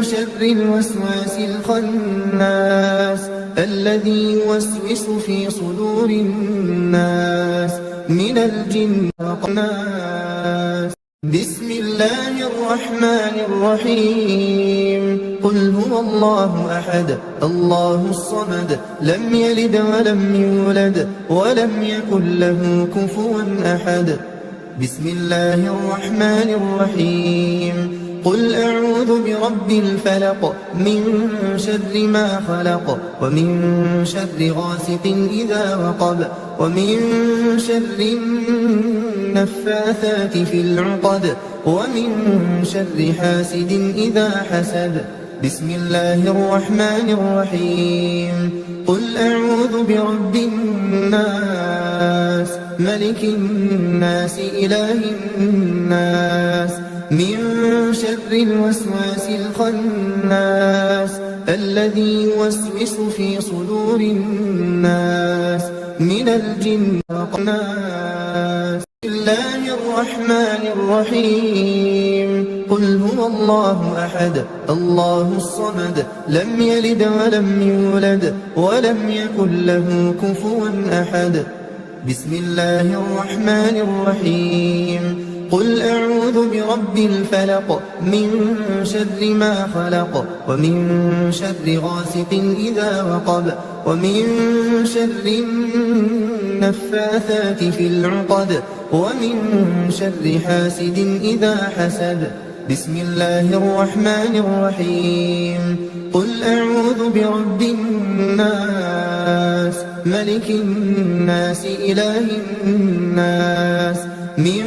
شر الوسواس الخناس الذي يوسوس في صدور الناس من الجن والناس بسم الله الرحمن الرحيم قل هو الله أحد الله الصمد لم يلد ولم يولد ولم يكن له كفوا أحد بسم الله الرحمن الرحيم قل أعوذ برب الفلق من شر ما خلق ومن شر غاسق إذا وقب ومن شر النفاثات في العقد ومن شر حاسد إذا حسد بسم الله الرحمن الرحيم قل أعوذ برب الناس ملك الناس إله الناس من شر الوسواس الخناس الذي يوسوس في صدور الناس من الجن والناس بسم الله الرحمن الرحيم قل هو الله أحد الله الصمد لم يلد ولم يولد ولم يكن له كفوا أحد بسم الله الرحمن الرحيم قل أعوذ برب الفلق من شر ما خلق ومن شر غاسق إذا وقب ومن شر النفاثات في العقد ومن شر حاسد إذا حسد بسم الله الرحمن الرحيم قل أعوذ برب الناس ملك الناس إله الناس من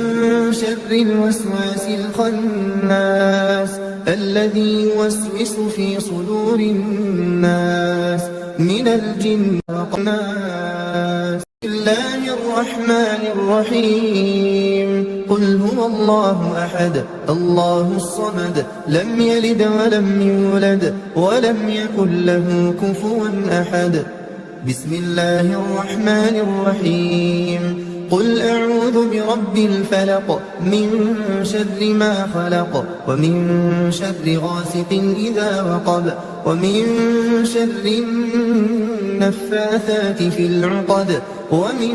شر الوسواس الخناس الذي يوسوس في صدور الناس من الجن والناس بسم الله الرحمن الرحيم قل هو الله أحد الله الصمد لم يلد ولم يولد ولم يكن له كفوا أحد بسم الله الرحمن الرحيم قل أعوذ برب الفلق من شر ما خلق ومن شر غاسق إذا وقب ومن شر النفاثات في العقد ومن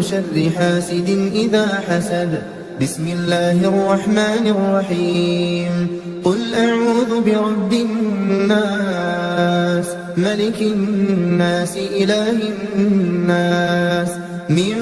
شر حاسد إذا حسد بسم الله الرحمن الرحيم قل أعوذ برب الناس ملك الناس إله الناس من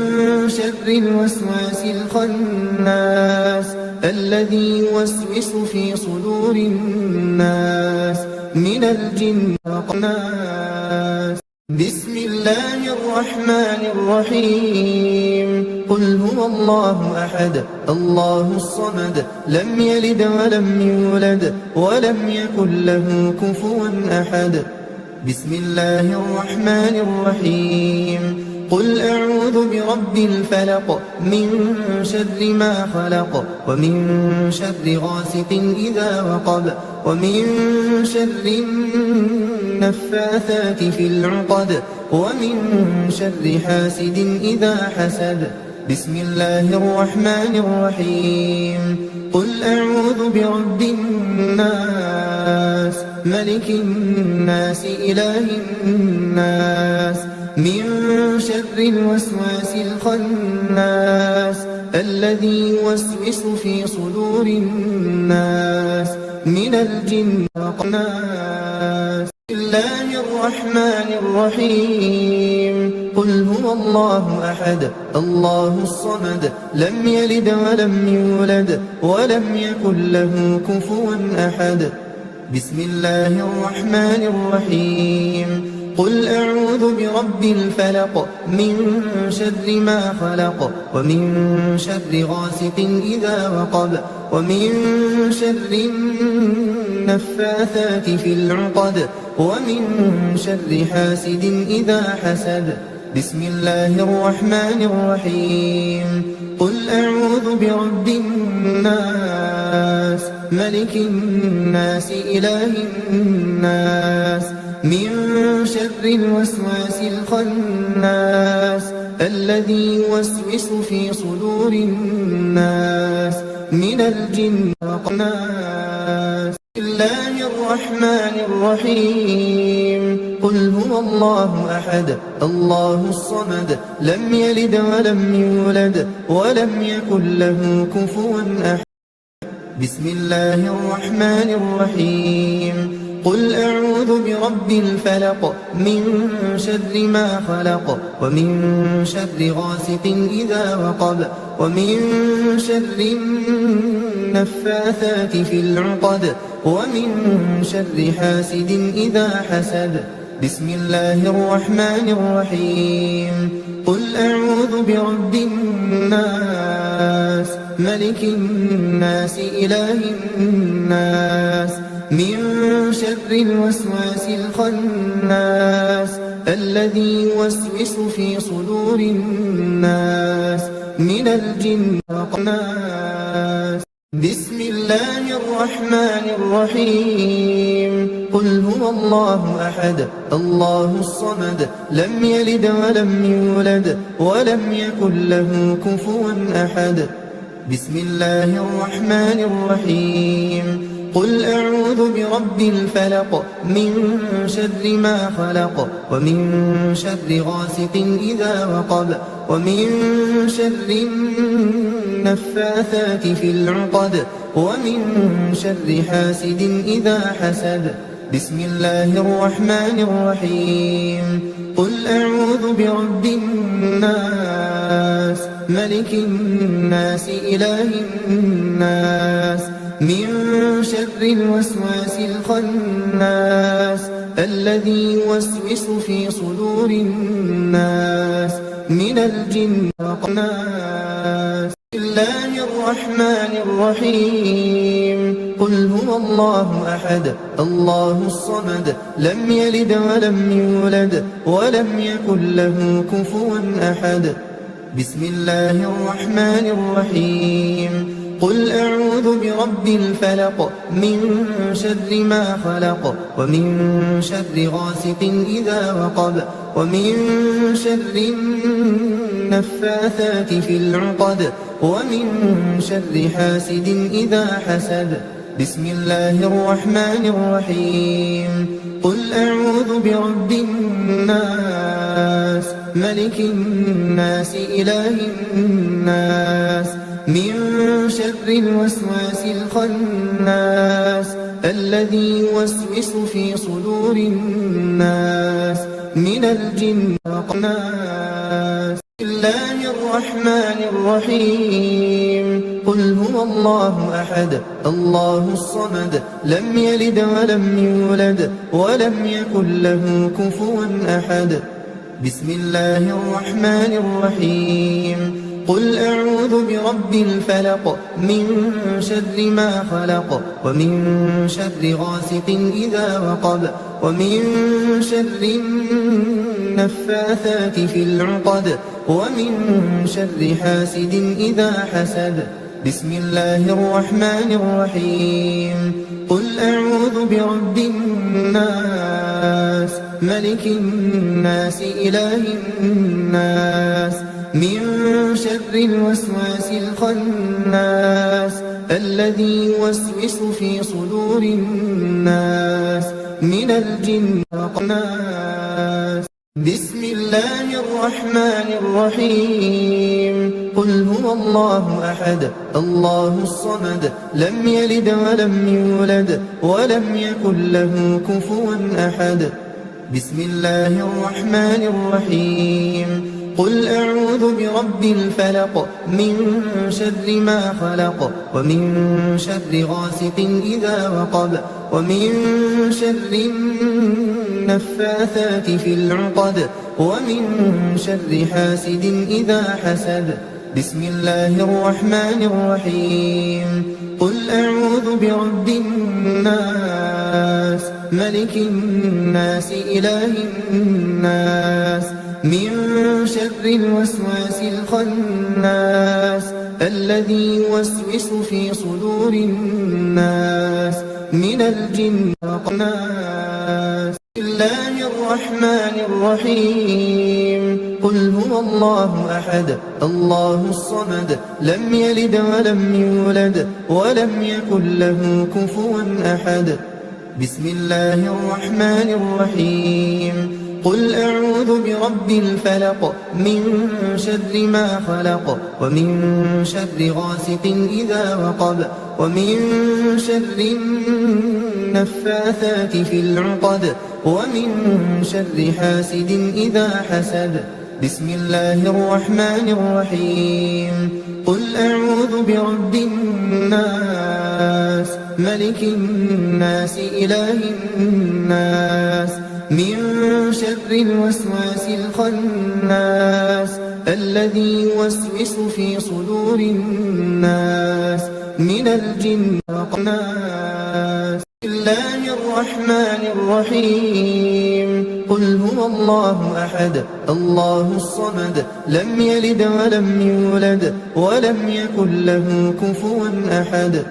شر الوسواس الخناس الذي يوسوس في صدور الناس من الجن والناس بسم الله الرحمن الرحيم قل هو الله أحد الله الصمد لم يلد ولم يولد ولم يكن له كفوا أحد بسم الله الرحمن الرحيم قل أعوذ برب الفلق من شر ما خلق ومن شر غاسق إذا وقب ومن شر النفاثات في العقد ومن شر حاسد إذا حسد بسم الله الرحمن الرحيم قل أعوذ برب الناس ملك الناس إله الناس من شر الوسواس الخناس الذي يوسوس في صدور الناس من الجن والناس بسم الله الرحمن الرحيم قل هو الله أحد الله الصمد لم يلد ولم يولد ولم يكن له كفوا أحد بسم الله الرحمن الرحيم قل أعوذ برب الفلق من شر ما خلق ومن شر غاسق إذا وقب ومن شر النفاثات في العقد ومن شر حاسد إذا حسد بسم الله الرحمن الرحيم قل أعوذ برب الناس ملك الناس إله الناس من شر الوسواس الخناس الذي يوسوس في صدور الناس من الجن والناس بسم الله الرحمن الرحيم قل هو الله أحد الله الصمد لم يلد ولم يولد ولم يكن له كفوا أحد بسم الله الرحمن الرحيم قل أعوذ برب الفلق من شر ما خلق ومن شر غاسق إذا وقب ومن شر النفاثات في العقد ومن شر حاسد إذا حسد بسم الله الرحمن الرحيم قل أعوذ برب الناس ملك الناس إله الناس من شر الوسواس الخناس الذي يوسوس في صدور الناس من الجن والناس بسم الله الرحمن الرحيم قل هو الله أحد الله الصمد لم يلد ولم يولد ولم يكن له كفوا أحد بسم الله الرحمن الرحيم قل أعوذ برب الفلق من شر ما خلق ومن شر غاسق إذا وقب ومن شر النفاثات في العقد ومن شر حاسد إذا حسد بسم الله الرحمن الرحيم قل أعوذ برب الناس ملك الناس إله الناس من شر الوسواس الخناس الذي يوسوس في صدور الناس من الجن والناس بسم الله الرحمن الرحيم قل هو الله أحد الله الصمد لم يلد ولم يولد ولم يكن له كفوا أحد بسم الله الرحمن الرحيم قل أعوذ برب الفلق من شر ما خلق ومن شر غاسق إذا وقب ومن شر النفاثات في العقد ومن شر حاسد إذا حسد بسم الله الرحمن الرحيم قل أعوذ برب الناس ملك الناس إله الناس من شر الوسواس الخناس الذي يوسوس في صدور الناس من الجن والناس بسم الله الرحمن الرحيم قل هو الله أحد الله الصمد لم يلد ولم يولد ولم يكن له كفوا أحد بسم الله الرحمن الرحيم قل أعوذ برب الفلق من شر ما خلق ومن شر غاسق إذا وقب ومن شر النفاثات في العقد ومن شر حاسد إذا حسد بسم الله الرحمن الرحيم قل أعوذ برب الناس ملك الناس إله الناس من شر الوسواس الخناس الذي يوسوس في صدور الناس من الجن والناس بسم الله الرحمن الرحيم قل هو الله أحد الله الصمد لم يلد ولم يولد ولم يكن له كفوا أحد بسم الله الرحمن الرحيم قل أعوذ برب الفلق من شر ما خلق ومن شر غاسق إذا وقب ومن شر النفاثات في العقد ومن شر حاسد إذا حسد بسم الله الرحمن الرحيم قل أعوذ برب الناس ملك الناس إله الناس من شر الوسواس الخناس الذي يوسوس في صدور الناس من الجن والناس بسم الله الرحمن الرحيم قل هو الله أحد الله الصمد لم يلد ولم يولد ولم يكن له كفوا أحد بسم الله الرحمن الرحيم قل أعوذ برب الفلق من شر ما خلق ومن شر غاسق إذا وقب ومن شر النفاثات في العقد ومن شر حاسد إذا حسد. بسم الله الرحمن الرحيم. قل أعوذ برب الناس ملك الناس إله الناس من شر الوسواس الخناس الذي يوسوس في صدور الناس من الجن والناس. بسم الله الرحمن الرحيم. قل هو الله أحد الله الصمد لم يلد ولم يولد ولم يكن له كفوا أحد.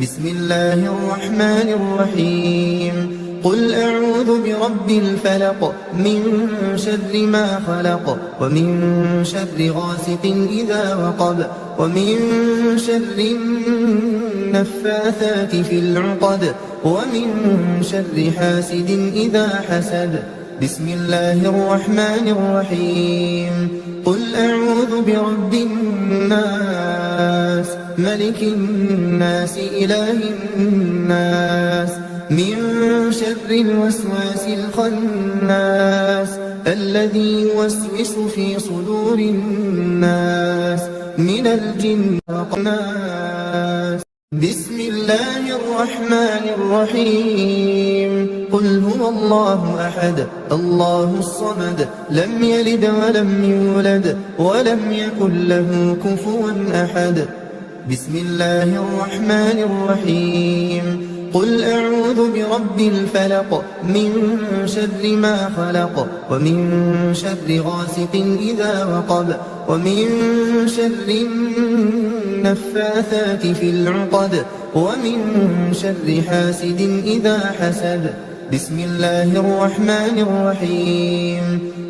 بسم الله الرحمن الرحيم. قل أعوذ برب الفلق من شر ما خلق ومن شر غاسق إذا وقب ومن شر النفاثات في العقد ومن شر حاسد إذا حسد. بسم الله الرحمن الرحيم. قل أعوذ برب الناس ملك الناس إله الناس من شر الوسواس الخناس الذي يوسوس في صدور الناس من الجن والناس. بسم الله الرحمن الرحيم. قل هو الله أحد الله الصمد لم يلد ولم يولد ولم يكن له كفوا أحد. بسم الله الرحمن الرحيم. قل أعوذ برب الفلق من شر ما خلق ومن شر غاسق إذا وقب ومن شر النفاثات في العقد ومن شر حاسد إذا حسد. بسم الله الرحمن الرحيم.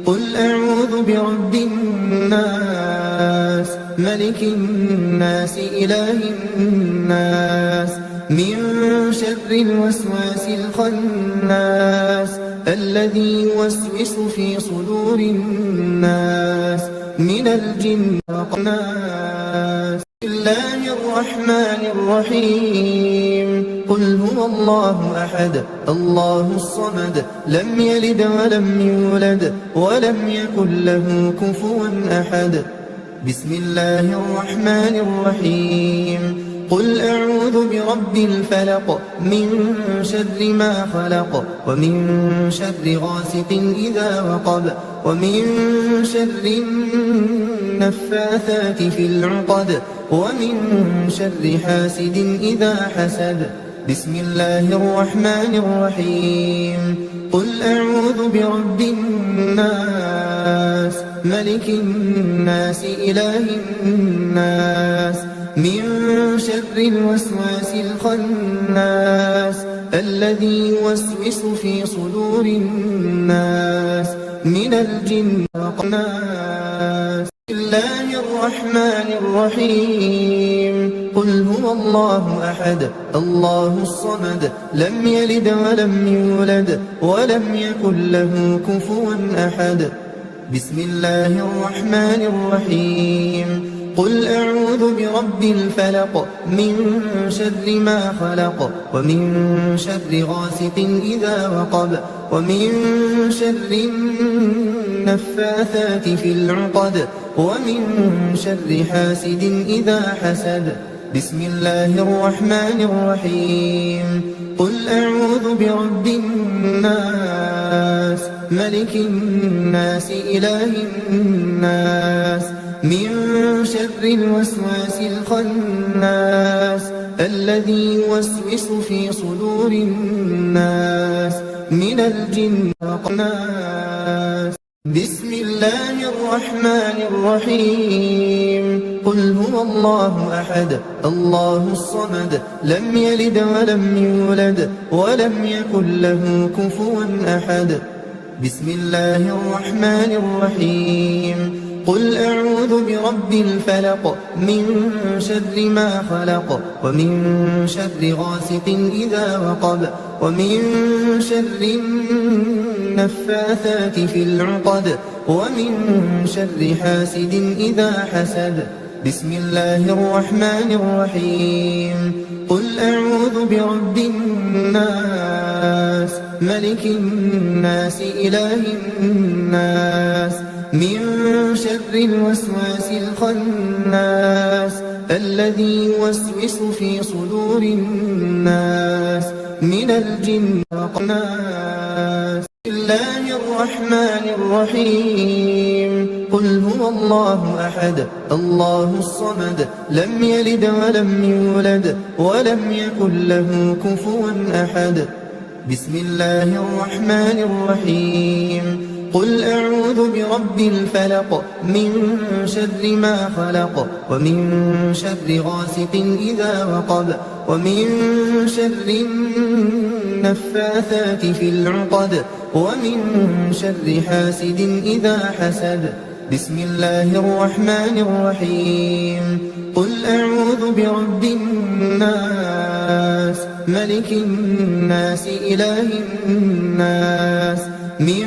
قل أعوذ برب الناس ملك الناس إله الناس من شر الوسواس الخناس الذي يوسوس في صدور الناس من الجن والناس. بسم الله الرحمن الرحيم. قل هو الله أحد الله الصمد لم يلد ولم يولد ولم يكن له كفوا أحد. بسم الله الرحمن الرحيم. قل أعوذ برب الفلق من شر ما خلق ومن شر غاسق إذا وقب ومن شر النفاثات في العقد ومن شر حاسد إذا حسد. بسم الله الرحمن الرحيم. قل أعوذ برب الناس ملك الناس إله الناس من شر الوسواس الخناس الذي يوسوس في صدور الناس من الجن والناس. بسم الله الرحمن الرحيم. قل هو الله أحد الله الصمد لم يلد ولم يولد ولم يكن له كفوا أحد. بسم الله الرحمن الرحيم. قل أعوذ برب الفلق من شر ما خلق ومن شر غاسق إذا وقب ومن شر النفاثات في العقد ومن شر حاسد إذا حسد. بسم الله الرحمن الرحيم. قل أعوذ برب الناس ملك الناس إله الناس من شر الوسواس الخناس الذي يوسوس في صدور الناس من الجن والناس. بسم الله الرحمن الرحيم. قل هو الله أحد الله الصمد لم يلد ولم يولد ولم يكن له كفوا أحد. بسم الله الرحمن الرحيم. قل أعوذ برب الفلق من شر ما خلق ومن شر غاسق إذا وقب ومن شر النفاثات في العقد ومن شر حاسد إذا حسد. بسم الله الرحمن الرحيم. قل أعوذ برب الناس ملك الناس إله الناس من شر الوسواس الخناس الذي يوسوس في صدور الناس من الجن والناس. بسم الله الرحمن الرحيم. قل هو الله أحد الله الصمد لم يلد ولم يولد ولم يكن له كفوا أحد. بسم الله الرحمن الرحيم. قل أعوذ برب الفلق من شر ما خلق ومن شر غاسق إذا وقب ومن شر النفاثات في العقد ومن شر حاسد إذا حسد. بسم الله الرحمن الرحيم. قل أعوذ برب الناس ملك الناس إله الناس من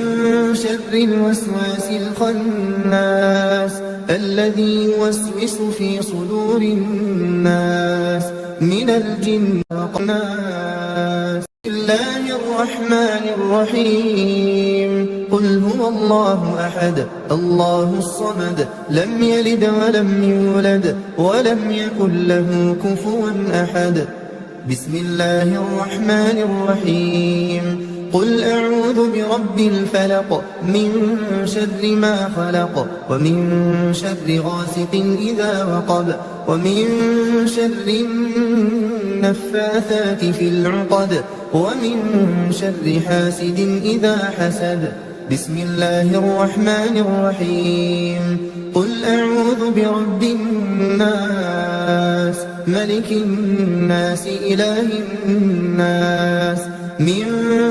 شر الوسواس الخناس الذي يوسوس في صدور الناس من الجن والناس. بسم الله الرحمن الرحيم. قل هو الله أحد الله الصمد لم يلد ولم يولد ولم يكن له كفوا أحد. بسم الله الرحمن الرحيم. قل أعوذ برب الفلق من شر ما خلق ومن شر غاسق إذا وقب ومن شر النفاثات في العقد ومن شر حاسد إذا حسد. بسم الله الرحمن الرحيم. قل أعوذ برب الناس ملك الناس إله الناس من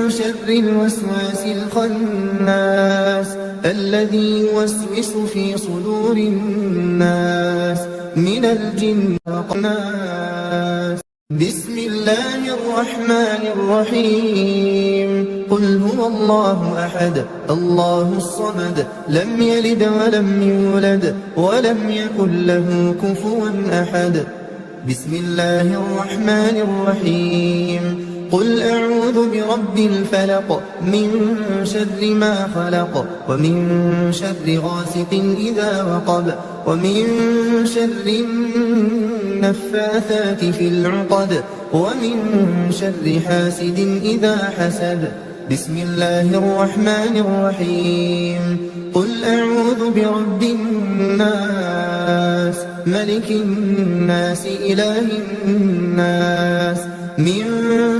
شر الوسواس الخناس الذي يوسوس في صدور الناس من الجن والناس. بسم الله الرحمن الرحيم. قل هو الله أحد الله الصمد لم يلد ولم يولد ولم يكن له كفوا أحد. بسم الله الرحمن الرحيم. قل أعوذ برب الفلق من شر ما خلق ومن شر غاسق إذا وقب ومن شر النفاثات في العقد ومن شر حاسد إذا حسد. بسم الله الرحمن الرحيم. قل أعوذ برب الناس ملك الناس إله الناس من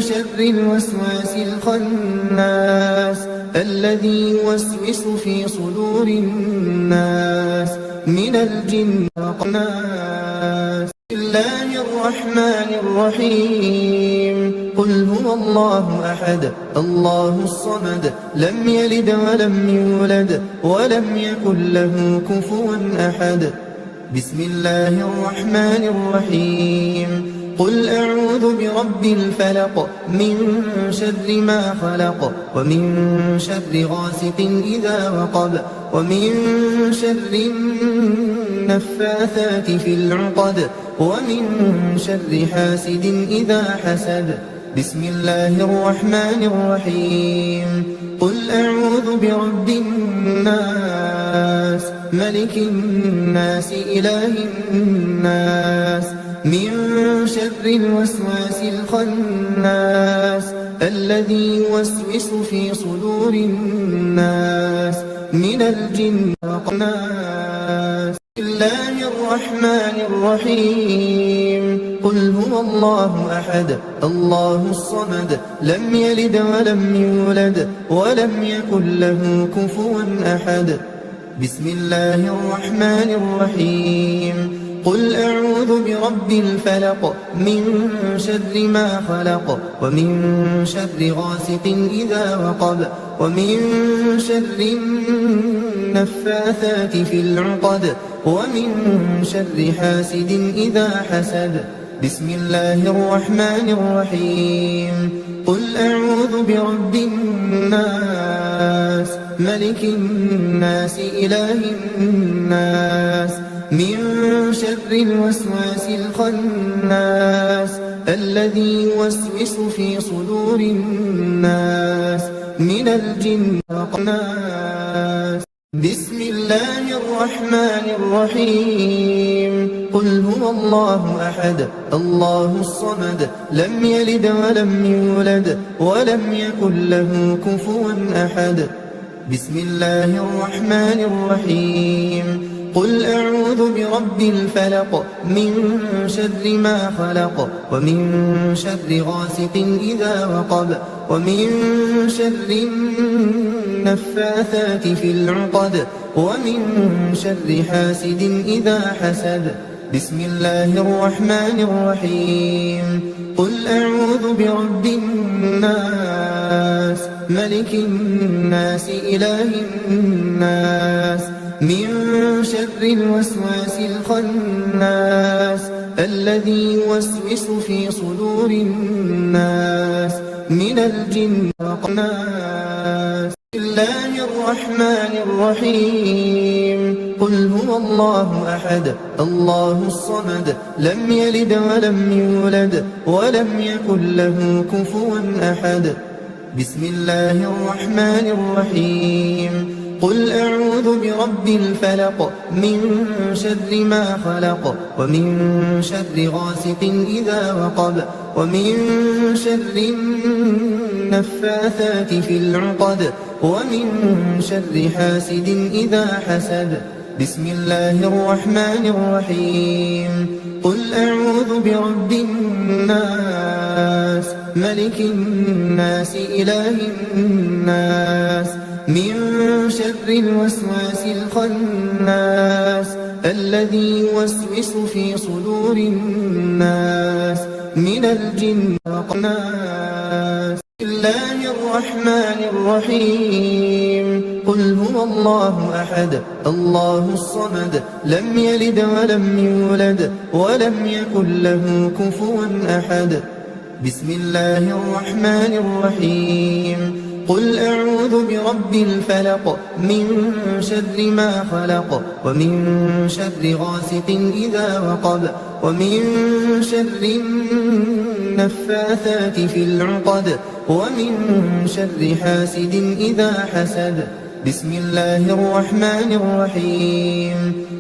شر الوسواس الخناس الذي يوسوس في صدور الناس من الجن والناس. بسم الله الرحمن الرحيم. قل هو الله أحد الله الصمد لم يلد ولم يولد ولم يكن له كفوا أحد. بسم الله الرحمن الرحيم. قل أعوذ برب الفلق من شر ما خلق ومن شر غاسق إذا وقب ومن شر النفاثات في العقد ومن شر حاسد إذا حسد. بسم الله الرحمن الرحيم. قل أعوذ برب الناس ملك الناس إله الناس من شر الوسواس الخناس الذي يوسوس في صدور الناس من الجن والناس. بسم الله الرحمن الرحيم. قل هو الله أحد الله الصمد لم يلد ولم يولد ولم يكن له كفوا أحد. بسم الله الرحمن الرحيم. قل أعوذ برب الفلق من شر ما خلق ومن شر غاسق إذا وقب ومن شر النفاثات في العقد ومن شر حاسد إذا حسد. بسم الله الرحمن الرحيم. قل أعوذ برب الناس ملك الناس إله الناس من شر الوسواس الخناس الذي يوسوس في صدور الناس من الجن والناس. بسم الله الرحمن الرحيم. قل هو الله أحد الله الصمد لم يلد ولم يولد ولم يكن له كفوا أحد. بسم الله الرحمن الرحيم. قل أعوذ برب الفلق من شر ما خلق ومن شر غاسق إذا وقب ومن شر النفاثات في العقد ومن شر حاسد إذا حسد. بسم الله الرحمن الرحيم. قل أعوذ برب الناس ملك الناس إله الناس من شر الوسواس الخناس الذي يوسوس في صدور الناس من الجن والناس. بسم الله الرحمن الرحيم. قل هو الله أحد الله الصمد لم يلد ولم يولد ولم يكن له كفوا أحد. بسم الله الرحمن الرحيم. قل أعوذ برب الفلق من شر ما خلق ومن شر غاسق إذا وقب ومن شر النفاثات في العقد ومن شر حاسد إذا حسد. بسم الله الرحمن الرحيم. قل أعوذ برب الناس ملك الناس إله الناس من شر الوسواس الخناس الذي يوسوس في صدور الناس من الجن والناس. بسم الله الرحمن الرحيم. قل هو الله أحد الله الصمد لم يلد ولم يولد ولم يكن له كفوا أحد. بسم الله الرحمن الرحيم. قل أعوذ برب الفلق من شر ما خلق ومن شر غاسق إذا وقب ومن شر النفاثات في العقد ومن شر حاسد إذا حسد. بسم الله الرحمن الرحيم.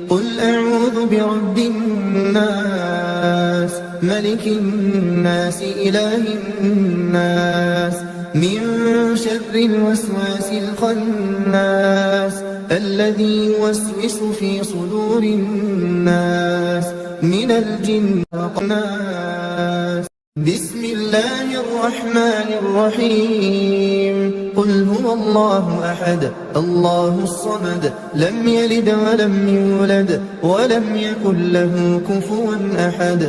قل أعوذ برب الناس ملك الناس إله الناس من شر الوسواس الخناس الذي يوسوس في صدور الناس من الجن والناس. بسم الله الرحمن الرحيم. قل هو الله أحد الله الصمد لم يلد ولم يولد ولم يكن له كفوا أحد.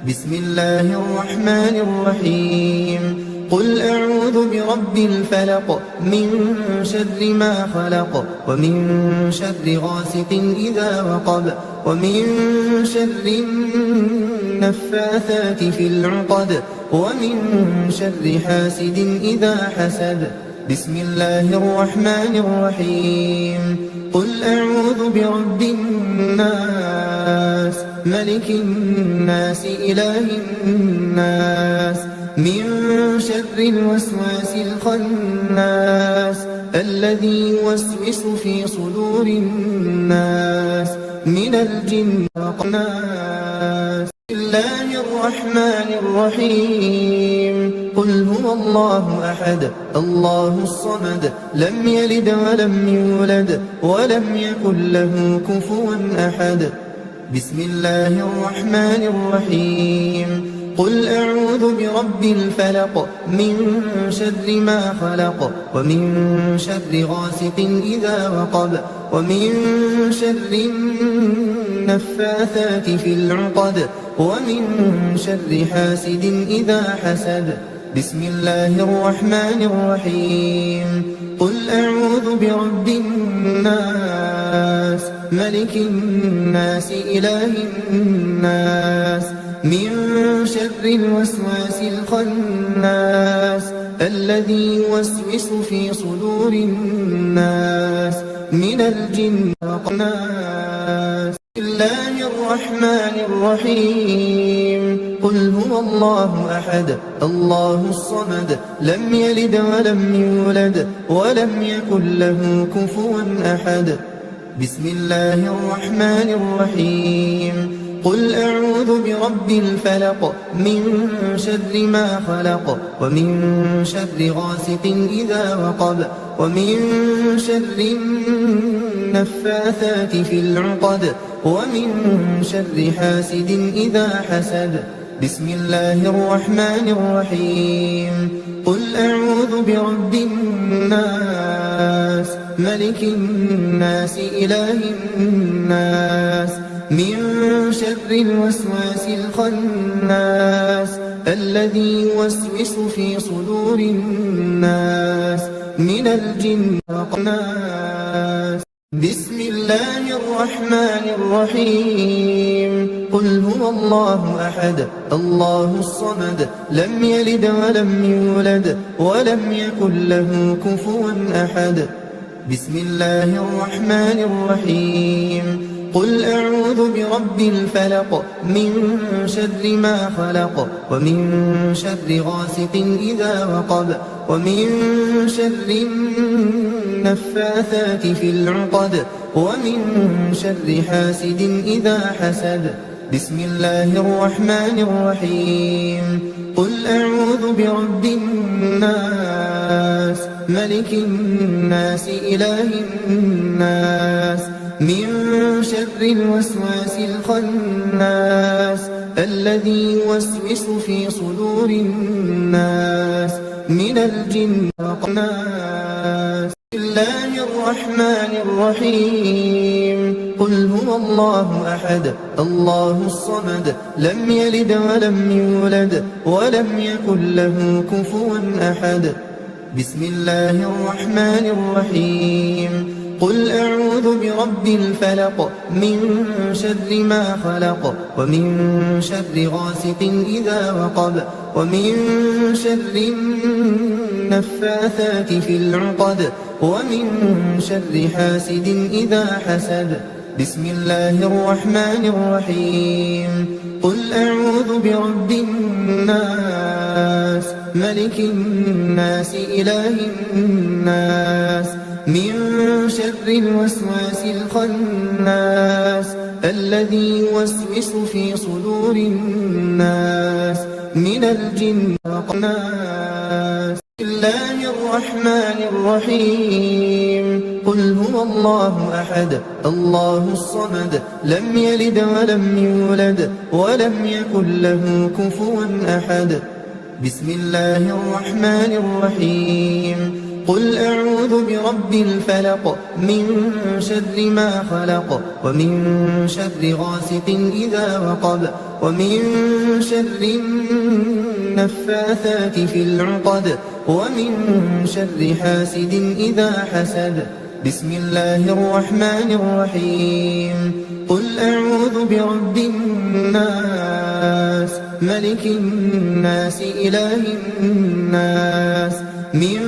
بسم الله الرحمن الرحيم. قل أعوذ برب الفلق من شر ما خلق ومن شر غاسق إذا وقب ومن شر النفاثات في العقد ومن شر حاسد إذا حسد. بسم الله الرحمن الرحيم. قل أعوذ برب الناس ملك الناس إله الناس من شر الوسواس الخناس الذي يوسوس في صدور الناس من الجن والناس. بسم الله الرحمن الرحيم. قل هو الله أحد الله الصمد لم يلد ولم يولد ولم يكن له كفوا أحد. بسم الله الرحمن الرحيم. قل أعوذ برب الفلق من شر ما خلق ومن شر غاسق إذا وقب ومن شر النفاثات في العقد ومن شر حاسد إذا حسد. بسم الله الرحمن الرحيم قل أعوذ برب الناس ملك الناس إله الناس من شر الوسواس الخناس الذي يوسوس في صدور الناس من الجن والناس. بسم الله الرحمن الرحيم قل هو الله أحد الله الصمد لم يلد ولم يولد ولم يكن له كفوا أحد. بسم الله الرحمن الرحيم قل أعوذ برب الفلق من شر ما خلق ومن شر غاسق إذا وقب ومن شر النفاثات في العقد ومن شر حاسد إذا حسد. بسم الله الرحمن الرحيم قل أعوذ برب الناس ملك الناس إله الناس من شر الوسواس الخناس الذي يوسوس في صدور الناس من الجن والناس. بسم الله الرحمن الرحيم قل هو الله أحد الله الصمد لم يلد ولم يولد ولم يكن له كفوا أحد. بسم الله الرحمن الرحيم قل أعوذ برب الفلق من شر ما خلق ومن شر غاسق إذا وقب ومن شر النفاثات في العقد ومن شر حاسد إذا حسد. بسم الله الرحمن الرحيم قل أعوذ برب الناس ملك الناس إله الناس من شر الوسواس الخناس الذي يوسوس في صدور الناس من الجن والناس. بسم الله الرحمن الرحيم قل هو الله أحد الله الصمد لم يلد ولم يولد ولم يكن له كفوا أحد. بسم الله الرحمن الرحيم قل أعوذ برب الفلق من شر ما خلق ومن شر غاسق إذا وقب ومن شر النفاثات في العقد ومن شر حاسد إذا حسد. بسم الله الرحمن الرحيم قل أعوذ برب الناس ملك الناس إله الناس من شر الوسواس الخناس الذي يوسوس في صدور الناس من الجن والناس. بسم الله الرحمن الرحيم قل هو الله أحد الله الصمد لم يلد ولم يولد ولم يكن له كفوا أحد. بسم الله الرحمن الرحيم قل أعوذ برب الفلق من شر ما خلق ومن شر غاسق إذا وقب ومن شر النفاثات في العقد ومن شر حاسد إذا حسد. بسم الله الرحمن الرحيم قل أعوذ برب الناس ملك الناس إله الناس من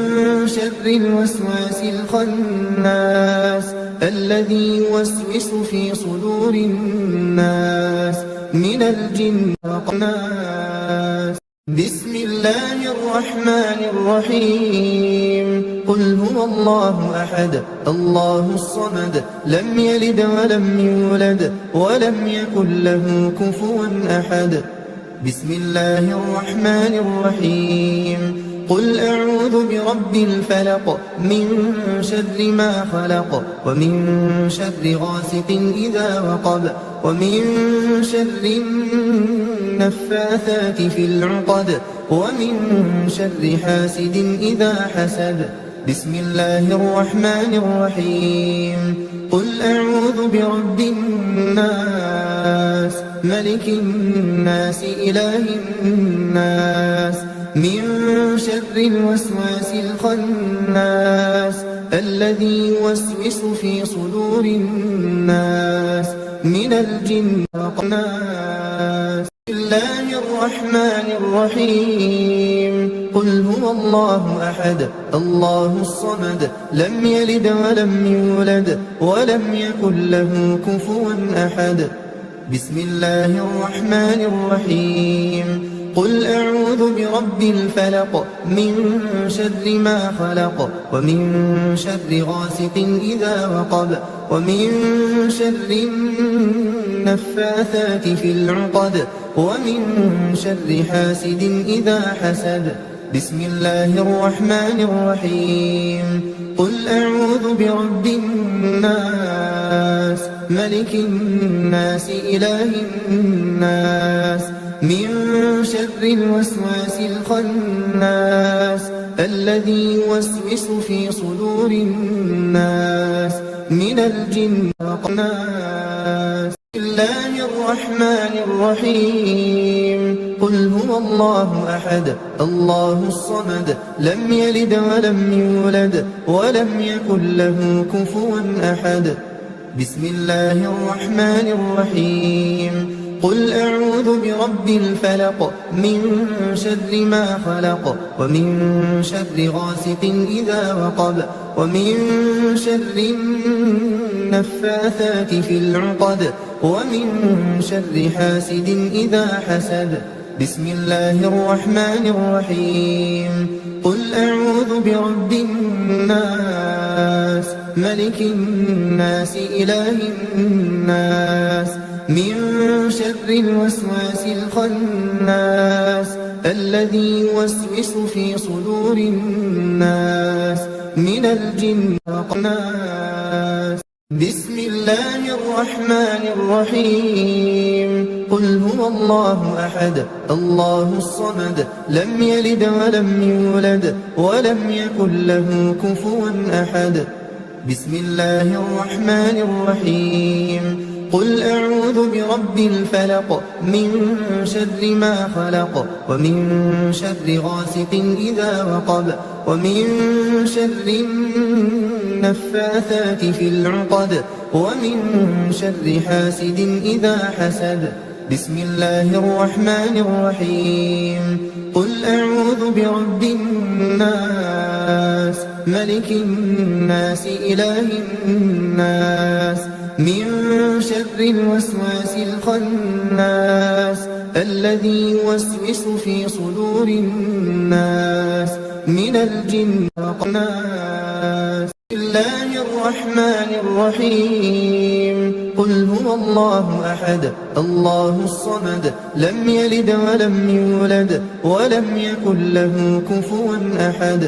شر الوسواس الخناس الذي يوسوس في صدور الناس من الجن والناس. بسم الله الرحمن الرحيم قل هو الله أحد الله الصمد لم يلد ولم يولد ولم يكن له كفوا أحد. بسم الله الرحمن الرحيم قل أعوذ برب الفلق من شر ما خلق ومن شر غاسق إذا وقب ومن شر النفاثات في العقد ومن شر حاسد إذا حسد. بسم الله الرحمن الرحيم قل أعوذ برب الناس ملك الناس إله الناس من شر الوسواس الخناس الذي يوسوس في صدور الناس من الجنة والناس. بسم الله الرحمن الرحيم. قل هو الله أحد الله الصمد لم يلد ولم يولد ولم يكن له كفوا أحد. بسم الله الرحمن الرحيم. قل أعوذ برب الفلق من شر ما خلق ومن شر غاسق إذا وقب ومن شر النفاثات في العقد ومن شر حاسد إذا حسد. بسم الله الرحمن الرحيم. قل أعوذ برب الناس ملك الناس إله الناس من شر الوسواس الخناس الذي يوسوس في صدور الناس من الجنة والناس. بسم الله الرحمن الرحيم. قل هو الله أحد الله الصمد لم يلد ولم يولد ولم يكن له كفوا أحد. بسم الله الرحمن الرحيم. قل أعوذ برب الفلق من شر ما خلق ومن شر غاسق إذا وقب ومن شر النفاثات في العقد ومن شر حاسد إذا حسد. بسم الله الرحمن الرحيم. قل أعوذ برب الناس ملك الناس إله الناس من شر الوسواس الخناس الذي يوسوس في صدور الناس من الجنة والناس. بسم الله الرحمن الرحيم. قل هو الله أحد الله الصمد لم يلد ولم يولد ولم يكن له كفوا أحد. بسم الله الرحمن الرحيم. قل أعوذ برب الفلق من شر ما خلق ومن شر غاسق إذا وقب ومن شر النفاثات في العقد ومن شر حاسد إذا حسد. بسم الله الرحمن الرحيم. قل أعوذ برب الناس ملك الناس إله الناس من شر الوسواس الخناس الذي يوسوس في صدور الناس من الجنة والناس. بسم الله الرحمن الرحيم. قل هو الله أحد الله الصمد لم يلد ولم يولد ولم يكن له كفوا أحد.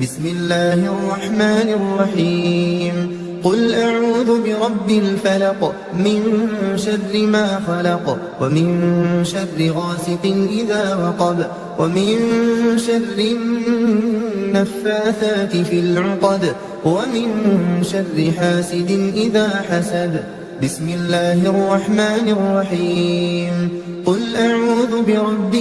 بسم الله الرحمن الرحيم. قل أعوذ برب الفلق من شر ما خلق ومن شر غاسق إذا وقب ومن شر النفاثات في العقد ومن شر حاسد إذا حسد. بسم الله الرحمن الرحيم. قل أعوذ برب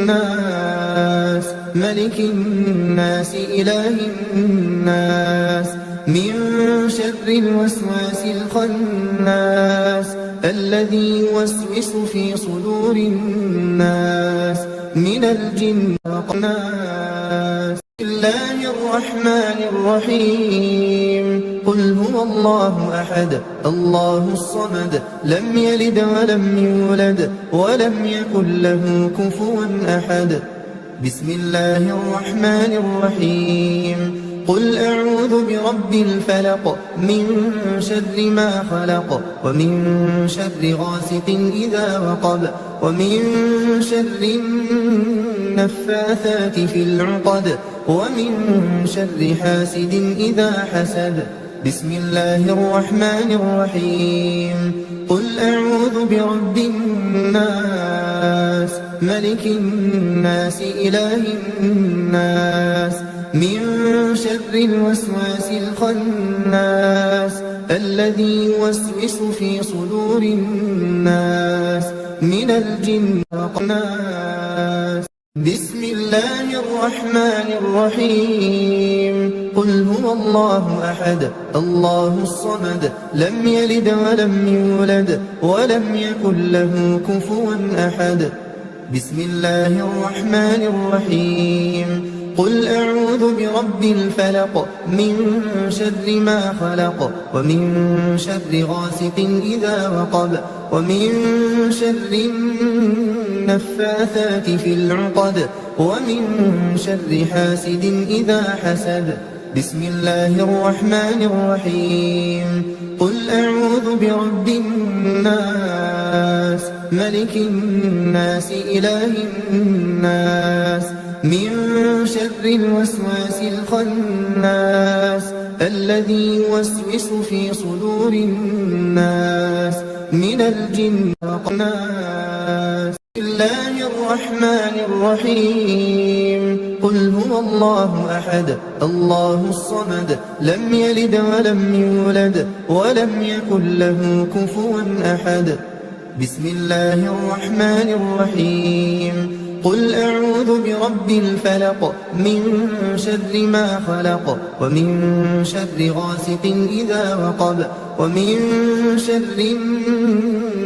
الناس ملك الناس إله الناس من شر الوسواس الخناس الذي يوسوس في صدور الناس من الجنة والناس. بسم الله الرحمن الرحيم. قل هو الله أحد الله الصمد لم يلد ولم يولد ولم يكن له كفوا أحد. بسم الله الرحمن الرحيم. قل أعوذ برب الفلق من شر ما خلق ومن شر غاسق إذا وقب ومن شر النفاثات في العقد ومن شر حاسد إذا حسد. بسم الله الرحمن الرحيم. قل أعوذ برب الناس ملك الناس إله الناس من شر الوسواس الخناس الذي يوسوس في صدور الناس من الجنة والناس. بسم الله الرحمن الرحيم قل هو الله أحد الله الصمد لم يلد ولم يولد ولم يكن له كفوا أحد بسم الله الرحمن الرحيم قل أعوذ برب الفلق من شر ما خلق ومن شر غاسق إذا وقب ومن شر النفاثات في العقد ومن شر حاسد إذا حسد بسم الله الرحمن الرحيم قل أعوذ برب الناس ملك الناس إله الناس من شر الوسواس الخناس الذي يوسوس في صدور الناس من الجن والناس بسم الله الرحمن الرحيم قل هو الله أحد الله الصمد لم يلد ولم يولد ولم يكن له كفوا أحد بسم الله الرحمن الرحيم قل أعوذ برب الفلق من شر ما خلق ومن شر غاسق إذا وقب ومن شر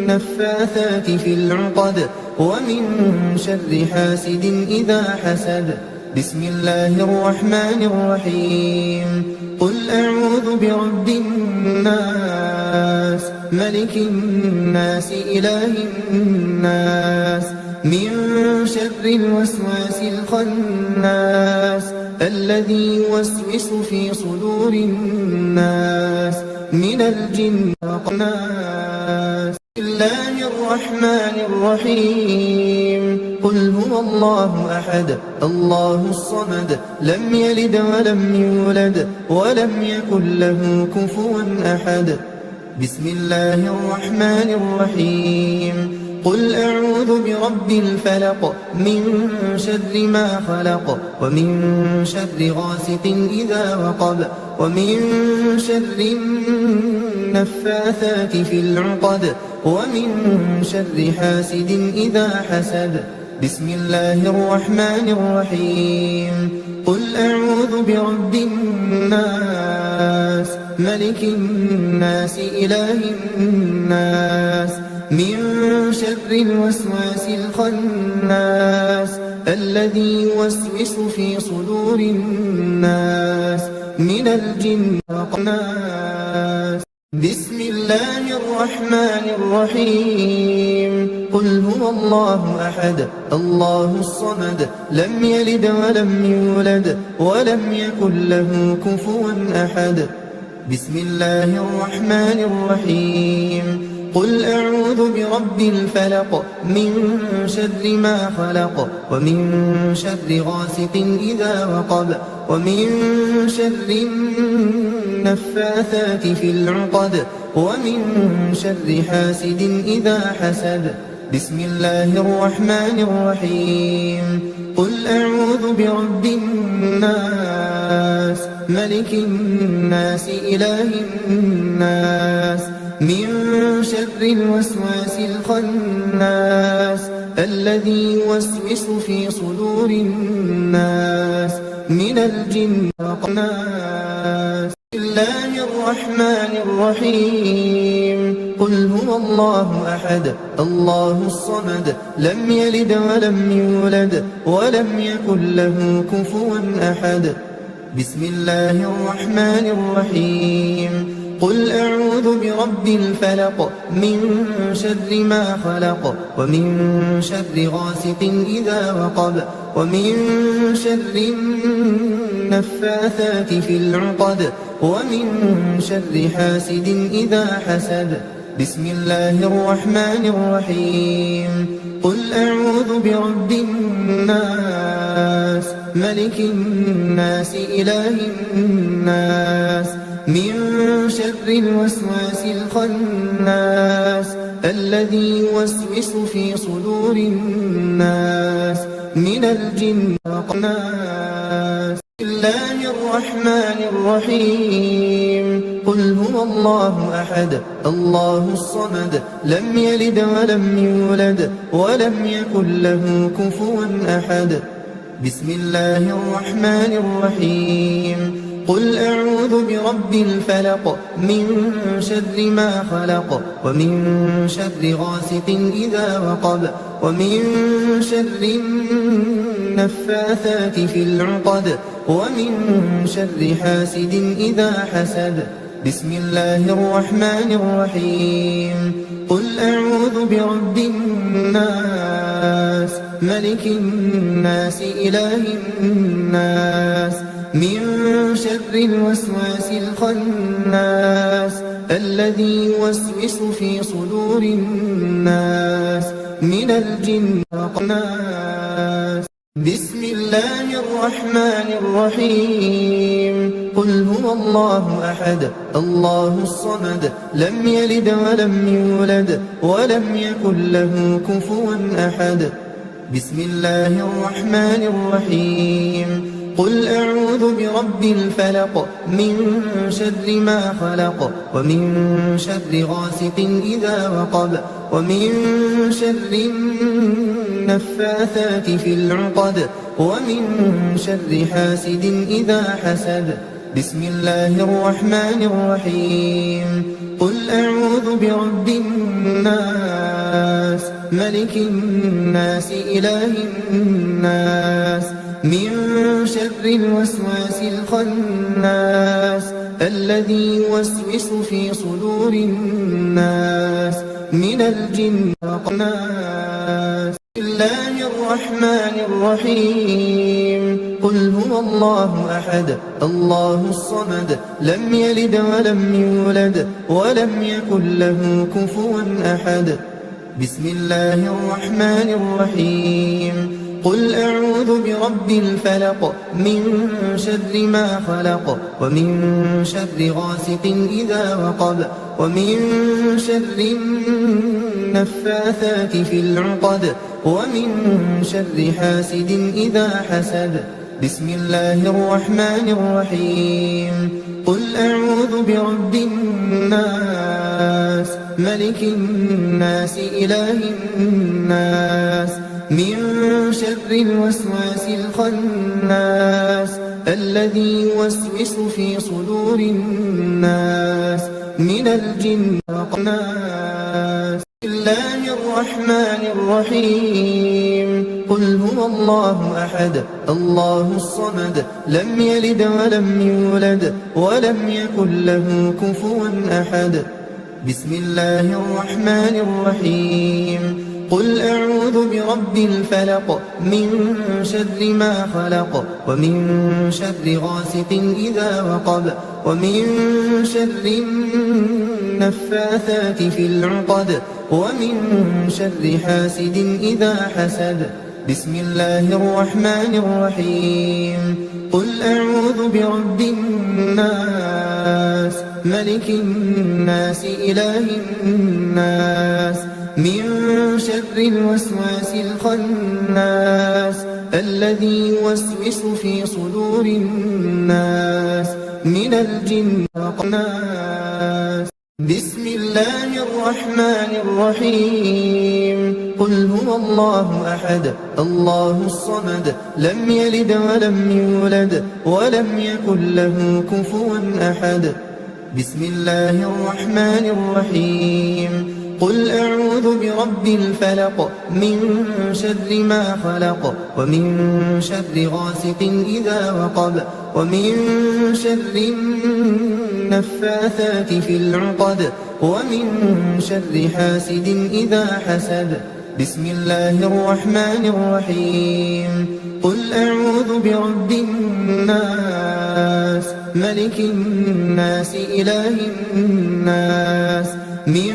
النفاثات في العقد ومن شر حاسد إذا حسد بسم الله الرحمن الرحيم قل أعوذ برب الناس ملك الناس إله الناس من شر الوسواس الخناس الذي يوسوس في صدور الناس من الجن والناس بسم الله الرحمن الرحيم قل هو الله أحد الله الصمد لم يلد ولم يولد ولم يكن له كفوا أحد بسم الله الرحمن الرحيم قل أعوذ برب الفلق من شر ما خلق ومن شر غاسق إذا وقب ومن شر النفاثات في العقد ومن شر حاسد إذا حسد بسم الله الرحمن الرحيم قل أعوذ برب الناس ملك الناس إله الناس من شر الوسواس الخناس الذي يوسوس في صدور الناس من الجن والناس بسم الله الرحمن الرحيم قل هو الله أحد الله الصمد لم يلد ولم يولد ولم يكن له كفوا أحد بسم الله الرحمن الرحيم قل أعوذ برب الفلق من شر ما خلق ومن شر غاسق إذا وقب ومن شر النفاثات في العقد ومن شر حاسد إذا حسد بسم الله الرحمن الرحيم قل أعوذ برب الناس ملك الناس إله الناس من شر الوسواس الخناس الذي يوسوس في صدور الناس من الجن والناس بسم الله الرحمن الرحيم قل هو الله أحد الله الصمد لم يلد ولم يولد ولم يكن له كفوا أحد بسم الله الرحمن الرحيم قل أعوذ برب الفلق من شر ما خلق ومن شر غاسق إذا وقب ومن شر النفاثات في العقد ومن شر حاسد إذا حسد بسم الله الرحمن الرحيم قل أعوذ برب الناس ملك الناس إله الناس من شر الوسواس الخناس الذي يوسوس في صدور الناس من الجن والناس بسم الله الرحمن الرحيم قل هو الله أحد الله الصمد لم يلد ولم يولد ولم يكن له كفوا أحد بسم الله الرحمن الرحيم قل أعوذ برب الفلق من شر ما خلق ومن شر غاسق إذا وقب ومن شر النفاثات في العقد ومن شر حاسد إذا حسد بسم الله الرحمن الرحيم قل أعوذ برب الناس ملك الناس إله الناس من شر الوسواس الخناس الذي يوسوس في صدور الناس من الجن والناس بسم الله الرحمن الرحيم قل هو الله أحد الله الصمد لم يلد ولم يولد ولم يكن له كفوا أحد بسم الله الرحمن الرحيم قل أعوذ برب الفلق من شر ما خلق ومن شر غاسق إذا وقب ومن شر النفاثات في العقد ومن شر حاسد إذا حسد بسم الله الرحمن الرحيم قل أعوذ برب الناس ملك الناس إله الناس من شر الوسواس الخناس الذي يوسوس في صدور الناس من الجن والناس بسم الله الرحمن الرحيم قل هو الله أحد الله الصمد لم يلد ولم يولد ولم يكن له كفوا أحد بسم الله الرحمن الرحيم قل أعوذ برب الفلق من شر ما خلق ومن شر غاسق إذا وقب ومن شر النفاثات في العقد ومن شر حاسد إذا حسد بسم الله الرحمن الرحيم قل أعوذ برب الناس ملك الناس إله الناس من شر الوسواس الخناس الذي يوسوس في صدور الناس من الجن والناس بسم الله الرحمن الرحيم قل هو الله أحد الله الصمد لم يلد ولم يولد ولم يكن له كفوا أحد بسم الله الرحمن الرحيم قل أعوذ برب الفلق من شر ما خلق ومن شر غاسق إذا وقب ومن شر النفاثات في العقد ومن شر حاسد إذا حسد بسم الله الرحمن الرحيم قل أعوذ برب الناس ملك الناس إله الناس من شر الوسواس الخناس الذي يوسوس في صدور الناس من الجن والناس بسم الله الرحمن الرحيم قل هو الله أحد الله الصمد لم يلد ولم يولد ولم يكن له كفوا أحد بسم الله الرحمن الرحيم قل أعوذ برب الفلق من شر ما خلق ومن شر غاسق إذا وقب ومن شر النفاثات في العقد ومن شر حاسد إذا حسد بسم الله الرحمن الرحيم قل أعوذ برب الناس ملك الناس إله الناس من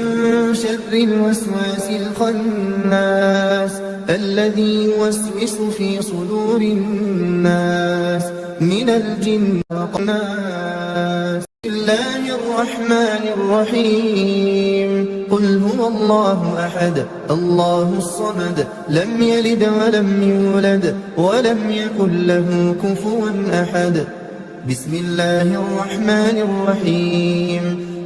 شر الوسواس الخناس الذي يوسوس في صدور الناس من الجن والناس بسم الله الرحمن الرحيم قل هو الله أحد الله الصمد لم يلد ولم يولد ولم يكن له كفوا أحد بسم الله الرحمن الرحيم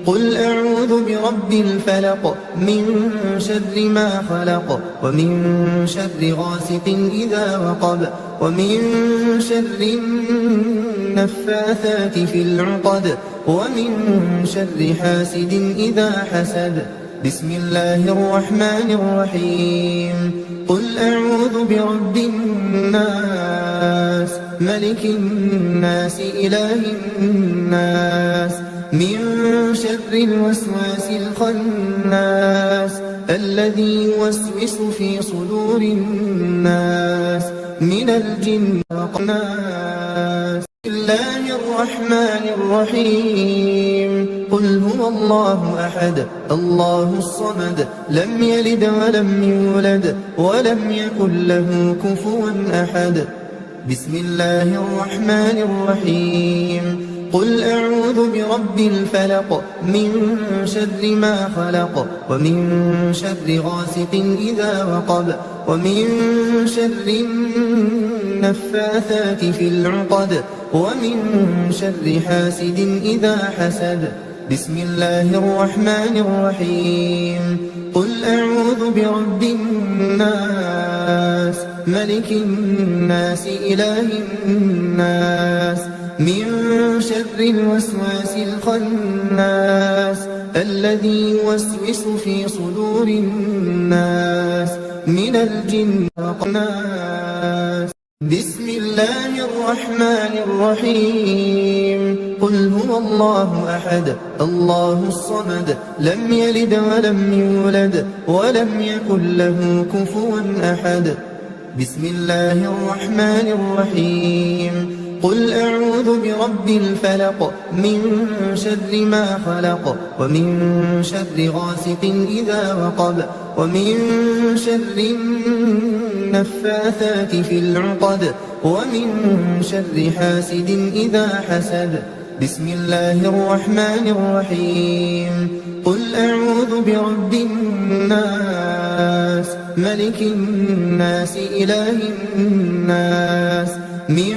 قل أعوذ برب الفلق من شر ما خلق ومن شر غاسق إذا وقب ومن شر النفاثات في العقد ومن شر حاسد إذا حسد بسم الله الرحمن الرحيم قل أعوذ برب الناس ملك الناس إله الناس من شر الوسواس الخناس الذي يوسوس في صدور الناس من الجن والناس بسم الله الرحمن الرحيم قل هو الله أحد الله الصمد لم يلد ولم يولد ولم يكن له كفوا أحد بسم الله الرحمن الرحيم قل أعوذ برب الفلق من شر ما خلق ومن شر غاسق إذا وقب ومن شر النفاثات في العقد ومن شر حاسد إذا حسد بسم الله الرحمن الرحيم قل أعوذ برب الناس ملك الناس إله الناس من شر الوسواس الخناس الذي يوسوس في صدور الناس من الجن والناس بسم الله الرحمن الرحيم قل هو الله أحد الله الصمد لم يلد ولم يولد ولم يكن له كفوا أحد بسم الله الرحمن الرحيم قل أعوذ برب الفلق من شر ما خلق ومن شر غاسق إذا وقب ومن شر النفاثات في العقد ومن شر حاسد إذا حسد بسم الله الرحمن الرحيم قل أعوذ برب الناس ملك الناس إله الناس من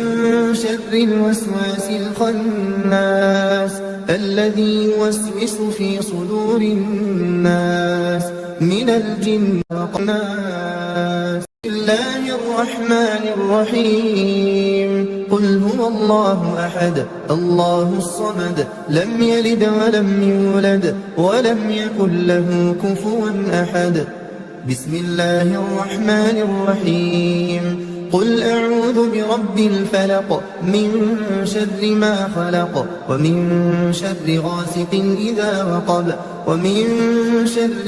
شر الوسواس الخناس الذي يوسوس في صدور الناس من الجن والناس بسم الله الرحمن الرحيم قل هو الله أحد الله الصمد لم يلد ولم يولد ولم يكن له كفوا أحد بسم الله الرحمن الرحيم قل أعوذ برب الفلق من شر ما خلق ومن شر غاسق إذا وقب ومن شر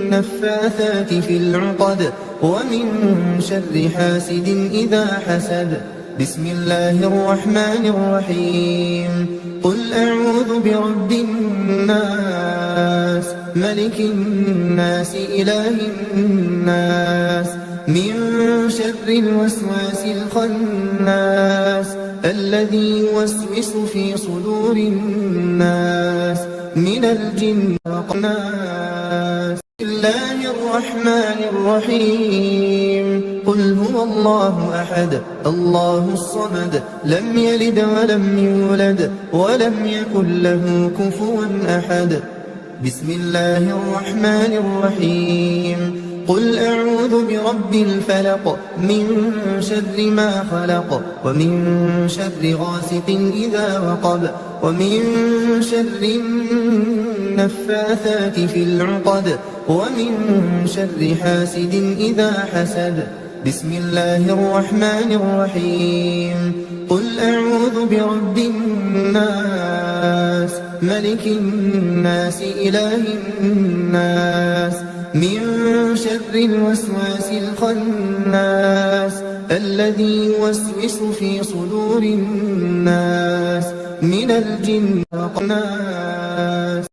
النفاثات في العقد ومن شر حاسد إذا حسد بسم الله الرحمن الرحيم قل أعوذ برب الناس ملك الناس إله الناس من شر الوسواس الخناس الذي يوسوس في صدور الناس من الجن والناس بسم الله الرحمن الرحيم قل هو الله أحد الله الصمد لم يلد ولم يولد ولم يكن له كفوا أحد بسم الله الرحمن الرحيم قل أعوذ برب الفلق من شر ما خلق ومن شر غاسق إذا وقب ومن شر النفاثات في العقد ومن شر حاسد إذا حسد بسم الله الرحمن الرحيم قل أعوذ برب الناس ملك الناس إله الناس من شر الوسواس الخناس الذي يوسوس في صدور الناس من الجن والناس